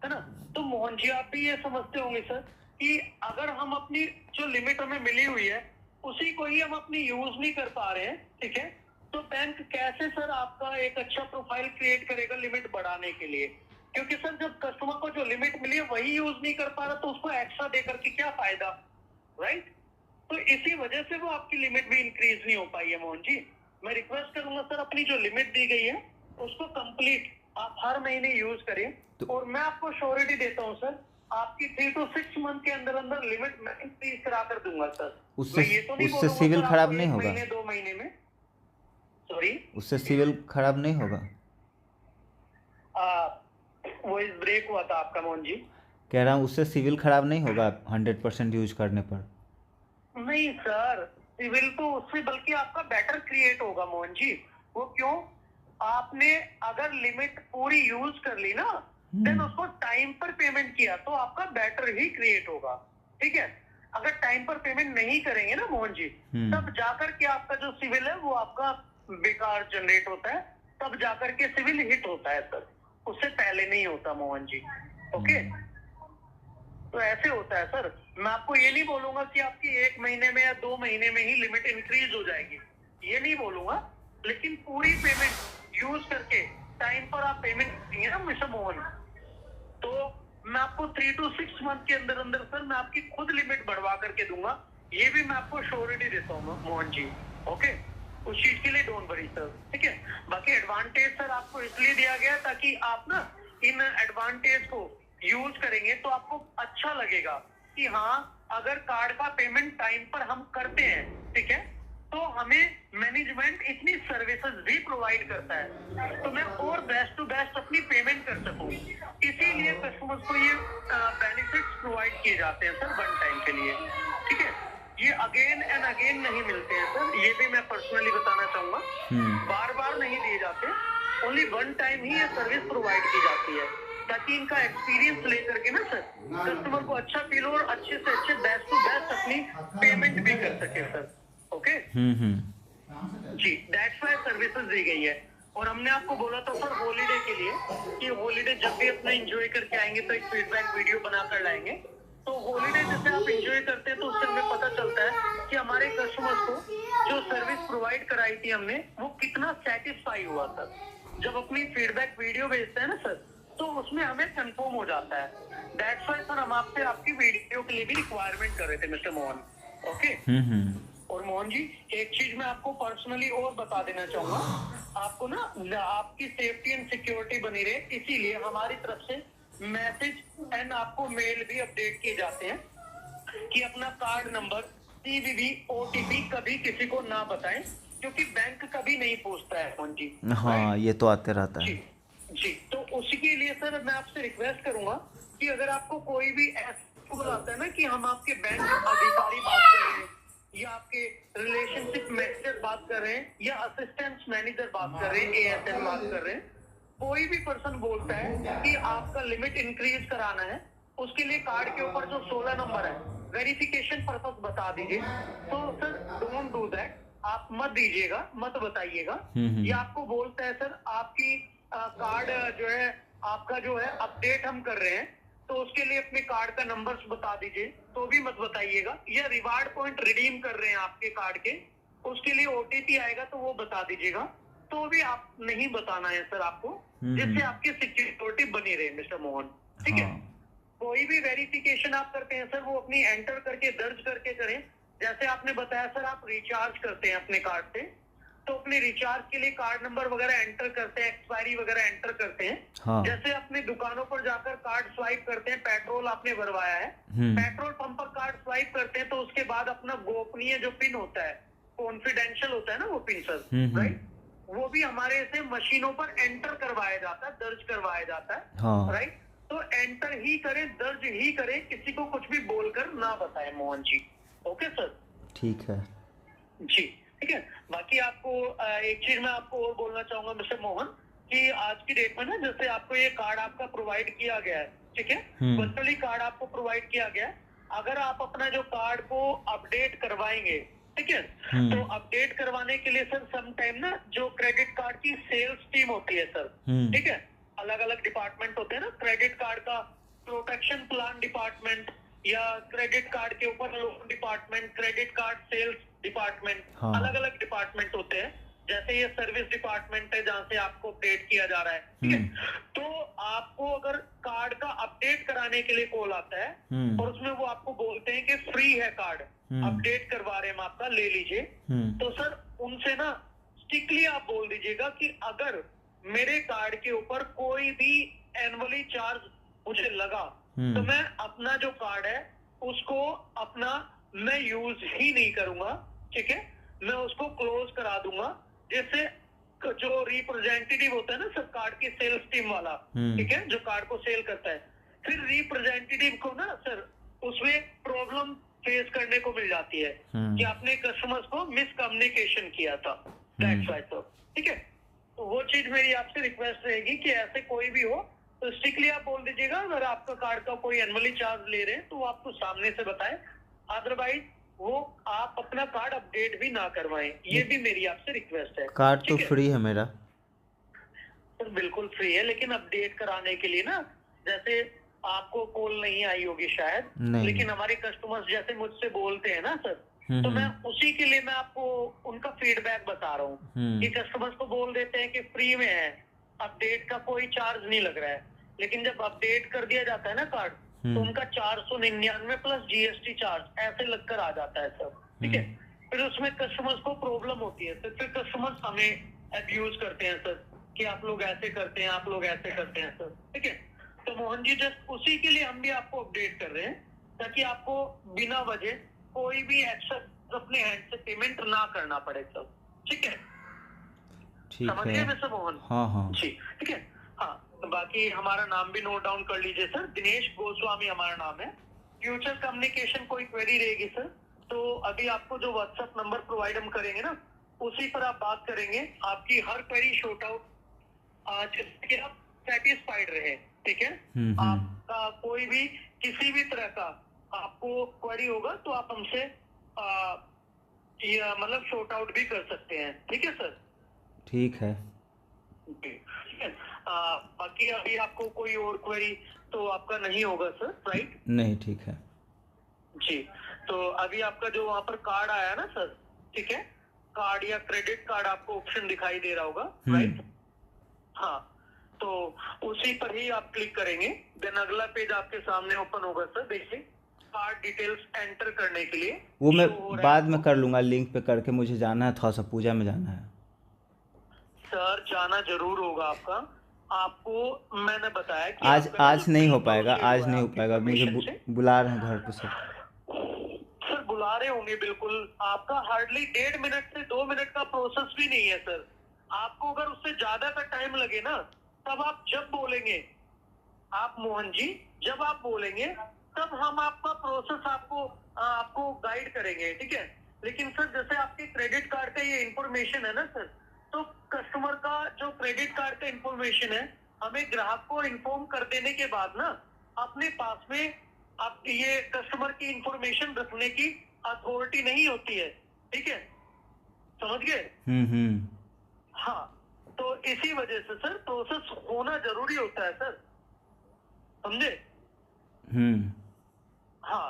Speaker 4: है ना। तो मोहन जी आप भी ये समझते होंगे सर कि अगर हम अपनी जो लिमिट हमें मिली हुई है उसी को ही हम अपनी यूज नहीं कर पा रहे हैं, ठीक है, तो बैंक कैसे सर आपका एक अच्छा प्रोफाइल क्रिएट करेगा लिमिट बढ़ाने के लिए? क्योंकि सर जब कस्टमर को जो लिमिट मिली है वही यूज नहीं कर पा रहा तो उसको एक्स्ट्रा दे करके क्या फायदा, राइट। तो इसी वजह से वो आपकी लिमिट भी इंक्रीज नहीं हो पाई है मोहन जी। मैं रिक्वेस्ट करूंगा सर अपनी जो लिमिट दी गई है उसको कंप्लीट आप हर महीने यूज करें और मैं आपको श्योरिटी देता हूँ सर आपकी 3 to 6 मंथ के अंदर अंदर लिमिट मैं इंक्रीज करा कर दूंगा सर।
Speaker 1: उससे सिविल खराब नहीं होगा?
Speaker 4: 2 महीने में, सॉरी
Speaker 1: उससे सिविल खराब नहीं होगा?
Speaker 4: वॉइस ब्रेक हुआ था आपका मोहन जी।
Speaker 1: कह रहा हूँ उससे सिविल खराब नहीं होगा 100% यूज करने पर?
Speaker 4: नहीं सर, सिविल तो उससे बल्कि आपका बेटर क्रिएट होगा मोहन जी। वो क्यों? आपने अगर लिमिट पूरी यूज कर ली ना देन उसको टाइम पर पेमेंट किया तो आपका बेटर ही क्रिएट होगा, ठीक है। अगर टाइम पर पेमेंट नहीं करेंगे ना मोहन जी तब जाकर के आपका जो सिविल है वो आपका बेकार जनरेट होता है, तब जाकर के सिविल हिट होता है सर, उससे पहले नहीं होता मोहन जी, ओके। तो ऐसे होता है सर। मैं आपको ये नहीं बोलूंगा कि आपकी 1 महीने में या 2 महीने में ही लिमिट इंक्रीज हो जाएगी, ये नहीं बोलूंगा, लेकिन पूरी पेमेंट यूज करके टाइम पर आप पेमेंट करेंगे ना मिस्टर मोहन, तो मैं आपको 3 to 6 मंथ के अंदर अंदर सर मैं आपकी खुद लिमिट बढ़वा करके दूंगा, ये भी मैं आपको श्योरिटी देता हूँ मोहन जी, ओके। उस चीज के लिए डोंट वरी सर, ठीक है। बाकी एडवांटेज सर आपको इसलिए दिया गया ताकि आप ना इन एडवांटेज को यूज करेंगे तो आपको अच्छा लगेगा कि हाँ अगर कार्ड का पेमेंट टाइम पर हम करते हैं, ठीक है, तो तो हमें मैनेजमेंट इतनी सर्विसेज भी प्रोवाइड करता है तो मैं और बेस्ट टू बेस्ट अपनी पेमेंट कर सकूं, इसीलिए कस्टमर्स को ये बेनिफिट्स प्रोवाइड किए जाते हैं सर वन टाइम के लिए। ठीक है, ये अगेन एंड अगेन नहीं मिलते हैं सर, ये भी मैं पर्सनली बताना चाहूंगा, बार बार नहीं दिए जाते, ओनली वन टाइम ही ये सर्विस प्रोवाइड की जाती है ताकि इनका एक्सपीरियंस लेकर के ना सर कस्टमर को अच्छा फील हो और अच्छे से अच्छे बेस्ट टू बेस्ट अपनी पेमेंट भी कर सके सर। ओके जी, दैट्स व्हाई सर्विसेज दी गई है। और हमने आपको बोला था सर हॉलीडे के लिए कि हॉलीडे जब भी अपना एंजॉय करके आएंगे तो एक फीडबैक वीडियो बनाकर लाएंगे। तो हॉलीडे जैसे आप एंजॉय करते हैं तो उससे हमें पता चलता है कि हमारे कस्टमर्स को जो सर्विस प्रोवाइड कराई थी हमने वो कितना सेटिस्फाई हुआ सर। जब अपनी फीडबैक वीडियो भेजते हैं ना सर तो उसमें हमें कंफर्म हो जाता है। दैट्स व्हाई सर हम आपसे आपकी वीडियो के लिए भी रिक्वायरमेंट कर रहे थे मिस्टर मोहन। ओके और मोहन जी एक चीज मैं आपको पर्सनली और बता देना चाहूंगा, आपको ना आपकी सेफ्टी एंड सिक्योरिटी बनी रहे इसीलिए हमारी तरफ से मैसेज एंड आपको मेल भी अपडेट किए जाते हैं कि अपना कार्ड नंबर CVV OTP कभी किसी को ना बताएं क्योंकि बैंक कभी नहीं पूछता है मोहन जी।
Speaker 1: हाँ ये तो आते रहता है
Speaker 4: जी, तो उसी के लिए सर मैं आपसे रिक्वेस्ट करूंगा कि अगर आपको कोई भी ऐसा आता है ना कि हम आपके बैंक अधिकारी बात कर रहे हैं या आपके रिलेशनशिप मैनेजर बात कर रहे हैं या असिस्टेंट मैनेजर बात कर रहे हैं, ASN बात कर रहे हैं, कोई भी पर्सन बोलता है कि आपका लिमिट इंक्रीज कराना है, उसके लिए कार्ड के ऊपर जो 16 नंबर है वेरिफिकेशन पर्पस बता दीजिए, तो सर डोंट डू दैट, आप मत दीजिएगा, मत बताइएगा। या आपको बोलता है सर आपकी कार्ड जो है आपका जो है अपडेट हम कर रहे हैं तो उसके लिए अपने कार्ड का नंबर्स बता दीजिए, तो भी मत बताइएगा। या रिवार्ड पॉइंट रिडीम कर रहे हैं आपके कार्ड के, उसके लिए OTP आएगा तो वो बता दीजिएगा, तो भी आप नहीं बताना है सर आपको, जिससे आपकी सिक्योरिटी बनी रहे मिस्टर मोहन। ठीक है, कोई भी वेरिफिकेशन आप करते हैं सर वो अपनी एंटर करके दर्ज करके करें। जैसे आपने बताया सर आप रिचार्ज करते हैं अपने कार्ड से, तो अपने रिचार्ज के लिए कार्ड नंबर वगैरह एंटर करते हैं, एक्सपायरी वगैरह एंटर करते हैं। हाँ। जैसे अपने दुकानों पर जाकर कार्ड स्वाइप करते हैं, पेट्रोल आपने भरवाया है, पेट्रोल पंप पर कार्ड स्वाइप करते हैं तो उसके बाद अपना गोपनीय जो पिन होता है, कॉन्फिडेंशियल होता है ना वो पिन सर, राइट, वो भी हमारे से मशीनों पर एंटर करवाया जाता है, दर्ज करवाया जाता है। हाँ। राइट, तो एंटर ही करें, दर्ज ही करें, किसी को कुछ भी बोलकर ना बताएं मोहन जी। ओके सर, ठीक है जी, ठीक है। बाकी आपको एक चीज मैं आपको और बोलना चाहूंगा मिस्टर मोहन कि आज की डेट में ना जैसे आपको ये कार्ड आपका प्रोवाइड किया गया है, ठीक है, वर्चुअली कार्ड आपको प्रोवाइड किया गया है, अगर आप अपना जो कार्ड को अपडेट करवाएंगे, ठीक है, तो अपडेट करवाने के लिए सर सम टाइम ना जो क्रेडिट कार्ड की सेल्स टीम होती है सर, ठीक है, अलग अलग डिपार्टमेंट होते हैं ना, क्रेडिट कार्ड का प्रोटेक्शन प्लान डिपार्टमेंट या क्रेडिट कार्ड के ऊपर loan department, credit card sales department, अलग अलग डिपार्टमेंट होते हैं। जैसे ये सर्विस डिपार्टमेंट है जहाँ से आपको अपडेट किया जा रहा है, ठीक है, तो आपको अगर कार्ड का अपडेट कराने के लिए कॉल आता है और उसमें वो आपको बोलते हैं कि फ्री है कार्ड, अपडेट करवा रहे हैं हम आपका, ले लीजिए, तो सर उनसे ना स्ट्रिक्टली आप बोल दीजिएगा कि अगर मेरे कार्ड के ऊपर कोई भी एनुअली चार्ज मुझे लगा तो मैं अपना जो कार्ड है उसको अपना मैं यूज ही नहीं करूंगा, ठीक है, मैं उसको क्लोज करा दूंगा, जिससे जो रिप्रेजेंटेटिव होता है ना सर कार्ड की सेल्स टीम वाला, ठीक है, जो कार्ड को सेल करता है, फिर रिप्रेजेंटेटिव को ना सर उसमें प्रॉब्लम फेस करने को मिल जाती है कि आपने कस्टमर्स को मिसकम्युनिकेशन किया था, दैट्स व्हाई सर, ठीक है। तो वो चीज मेरी आपसे रिक्वेस्ट रहेगी कि ऐसे कोई भी हो तो स्ट्रिक्टली आप बोल दीजिएगा, अगर आपका कार्ड का कोई एनुअली चार्ज ले रहे हैं तो आपको सामने से बताएं, अदरवाइज वो आप अपना कार्ड अपडेट भी ना करवाएं, ये भी मेरी आपसे रिक्वेस्ट है। कार्ड तो फ्री है मेरा सर, बिल्कुल फ्री है, लेकिन अपडेट कराने के लिए ना जैसे आपको कॉल नहीं आई होगी शायद, लेकिन हमारे कस्टमर्स जैसे मुझसे बोलते हैं ना सर, तो मैं उसी के लिए मैं आपको उनका फीडबैक बता रहा हूँ कि कस्टमर्स को बोल देते हैं कि फ्री में है, अपडेट का कोई चार्ज नहीं लग रहा है, लेकिन जब अपडेट कर दिया जाता है ना कार्ड तो उनका 499 प्लस GST चार्ज ऐसे लगकर आ जाता है सर, ठीक है, फिर उसमें कस्टमर्स को प्रॉब्लम होती है सर, फिर कस्टमर्स हमें अब्यूज करते हैं सर कि आप लोग ऐसे करते हैं, आप लोग ऐसे करते हैं सर, ठीक है। तो मोहन जी जस्ट उसी के लिए हम भी आपको अपडेट कर रहे हैं ताकि आपको बिना वजह कोई भी एक्स्ट्रा अपने हैंड से पेमेंट ना करना पड़े सर। ठीक है,
Speaker 1: ठीक
Speaker 4: समझ
Speaker 1: है।
Speaker 4: गए मिस्टर मोहन?
Speaker 1: हाँ हाँ
Speaker 4: जी ठीक है। हाँ, तो बाकी हमारा नाम भी नोट डाउन कर लीजिए सर, दिनेश गोस्वामी हमारा नाम है। फ्यूचर कम्युनिकेशन कोई क्वेरी रहेगी सर, तो अभी आपको जो व्हाट्सएप नंबर प्रोवाइड हम करेंगे ना, उसी पर आप बात करेंगे। आपकी हर क्वेरी शॉर्ट आउट जिससे कि आप सेटिस्फाइड रहे। ठीक है, आपका कोई भी किसी भी तरह का आपको क्वेरी होगा तो आप हमसे ये मतलब शॉर्ट आउट भी कर सकते हैं। ठीक है सर?
Speaker 1: ठीक है।
Speaker 4: ठीक है। बाकी अभी आपको कोई और क्वेरी तो आपका नहीं होगा सर, राइट?
Speaker 1: नहीं, ठीक है।
Speaker 4: जी, तो अभी आपका जो वहां पर कार्ड आया ना सर, ठीक है, कार्ड या क्रेडिट कार्ड आपको ऑप्शन दिखाई दे रहा होगा, राइट? हाँ, तो उसी पर ही आप क्लिक करेंगे, देन अगला पेज आपके सामने ओपन होगा सर। देखिए, कार्ड डिटेल्स एंटर करने के लिए
Speaker 1: वो मैं
Speaker 4: show हो रहा है
Speaker 1: बाद में
Speaker 4: आपको।
Speaker 1: कर लूँगा, लिंक पे करके। मुझे जाना है, थोड़ा सा पूजा में जाना है।
Speaker 4: सर जाना जरूर होगा आपका। आपको मैंने बताया कि
Speaker 1: आज
Speaker 4: आपका
Speaker 1: आज
Speaker 4: जो
Speaker 1: नहीं हो
Speaker 4: bill
Speaker 1: पाएगा,
Speaker 4: शेयर
Speaker 1: आज
Speaker 4: हुआ है
Speaker 1: नहीं हो
Speaker 4: आपकी
Speaker 1: पाएगा। मुझे
Speaker 4: permission से।
Speaker 1: बुला रहे हैं घर पे सब।
Speaker 4: सर बुला रहे होंगे बिल्कुल, आपका हार्डली 1.5 मिनट से 2 मिनट का प्रोसेस भी नहीं है सर। आपको अगर उससे ज्यादा का टाइम लगे ना, तब आप जब बोलेंगे, आप मोहन जी जब आप बोलेंगे तब हम आपका प्रोसेस आपको गाइड करेंगे। ठीक है, लेकिन सर जैसे आपके क्रेडिट कार्ड का ये इंफॉर्मेशन है ना सर, तो कस्टमर का जो क्रेडिट कार्ड का इंफॉर्मेशन है, हमें ग्राहक को इन्फॉर्म कर देने के बाद ना अपने पास में आप ये कस्टमर की इंफॉर्मेशन रखने की अथॉरिटी नहीं होती है। ठीक है, समझ गए? हाँ, तो इसी वजह से सर प्रोसेस होना जरूरी होता है सर, समझे? हाँ,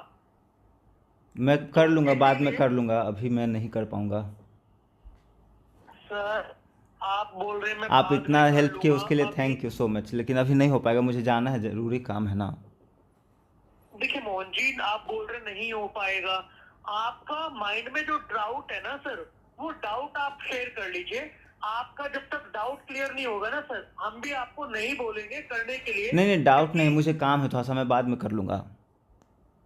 Speaker 1: मैं कर लूँगा, बाद में कर लूँगा, अभी मैं नहीं कर पाऊँगा।
Speaker 4: सर आप बोल रहे हैं मैं
Speaker 1: आप
Speaker 4: बाद
Speaker 1: इतना
Speaker 4: में कर
Speaker 1: हेल्प किए
Speaker 4: लूंगा,
Speaker 1: उसके लिए
Speaker 4: अभी-
Speaker 1: थैंक यू सो मच, लेकिन अभी नहीं हो पाएगा। मुझे जाना है, ज़रूरी काम है ना।
Speaker 4: देखिए मोहन जी, आप बोल रहे नहीं हो पाएगा, आपका माइंड में जो डाउट है ना सर, वो डाउट आप शेयर कर लीजिए। आपका जब तक डाउट क्लियर नहीं होगा ना सर, हम भी आपको नहीं बोलेंगे करने के लिए।
Speaker 1: नहीं नहीं, डाउट नहीं,
Speaker 4: क्योंकि
Speaker 1: मुझे काम है थोड़ा सा, मैं बाद में कर लूँगा।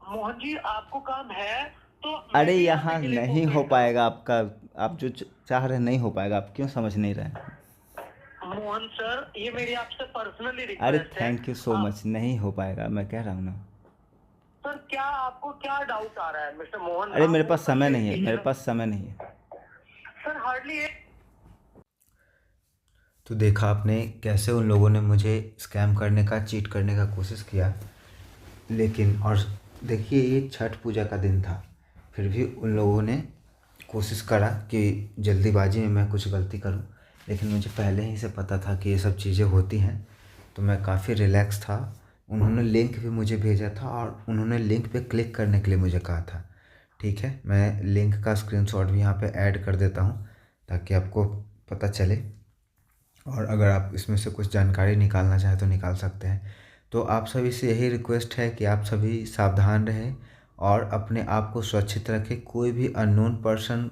Speaker 4: मोहन जी आपको काम है तो मैं
Speaker 1: अरे
Speaker 4: भी
Speaker 1: यहाँ
Speaker 4: आपके लिए
Speaker 1: नहीं हो
Speaker 4: कोऑपरेट
Speaker 1: पाएगा आपका। आप जो चाह रहे हैं नहीं हो पाएगा। आप क्यों समझ नहीं रहे?
Speaker 4: करूंगा। मोहन सर, ये मेरी आपसे पर्सनली
Speaker 1: अरे
Speaker 4: रिक्वेस्ट है।
Speaker 1: Thank you so much. नहीं हो पाएगा, मैं कह रहा हूँ ना।
Speaker 4: सर क्या आपको क्या डाउट आ रहा है मिस्टर मोहन?
Speaker 1: अरे
Speaker 4: आप
Speaker 1: मेरे पास
Speaker 4: openly
Speaker 1: समय नहीं है,
Speaker 4: कीजिए
Speaker 1: मेरे
Speaker 4: ना।
Speaker 1: पास समय नहीं है।
Speaker 4: सर हार्डली
Speaker 1: तो देखा आपने कैसे उन लोगों ने मुझे स्कैम करने का, चीट करने का कोशिश किया। लेकिन और देखिए, ये छठ पूजा का दिन था, फिर भी उन लोगों ने कोशिश करा कि जल्दीबाजी में मैं कुछ गलती करूं। लेकिन मुझे पहले ही से पता था कि ये सब चीज़ें होती हैं, तो मैं काफ़ी रिलैक्स था। उन्होंने लिंक भी मुझे भेजा था और उन्होंने लिंक पे क्लिक करने के लिए मुझे कहा था। ठीक है, मैं लिंक का स्क्रीनशॉट भी यहाँ पे ऐड कर देता हूँ ताकि आपको पता चले, और अगर आप इसमें से कुछ जानकारी निकालना चाहें तो निकाल सकते हैं। तो आप सभी से यही रिक्वेस्ट है कि आप सभी सावधान रहें और अपने आप को सुरक्षित रखें। कोई भी अननोन पर्सन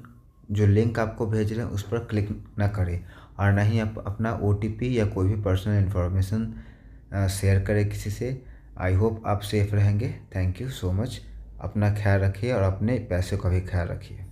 Speaker 1: जो लिंक आपको भेज रहे हैं उस पर क्लिक ना करें, और ना ही आप अपना OTP या कोई भी पर्सनल इन्फॉर्मेशन शेयर करें किसी से। आई होप आप सेफ रहेंगे। Thank you so much. अपना ख्याल रखिए और अपने पैसे का भी ख्याल रखिए।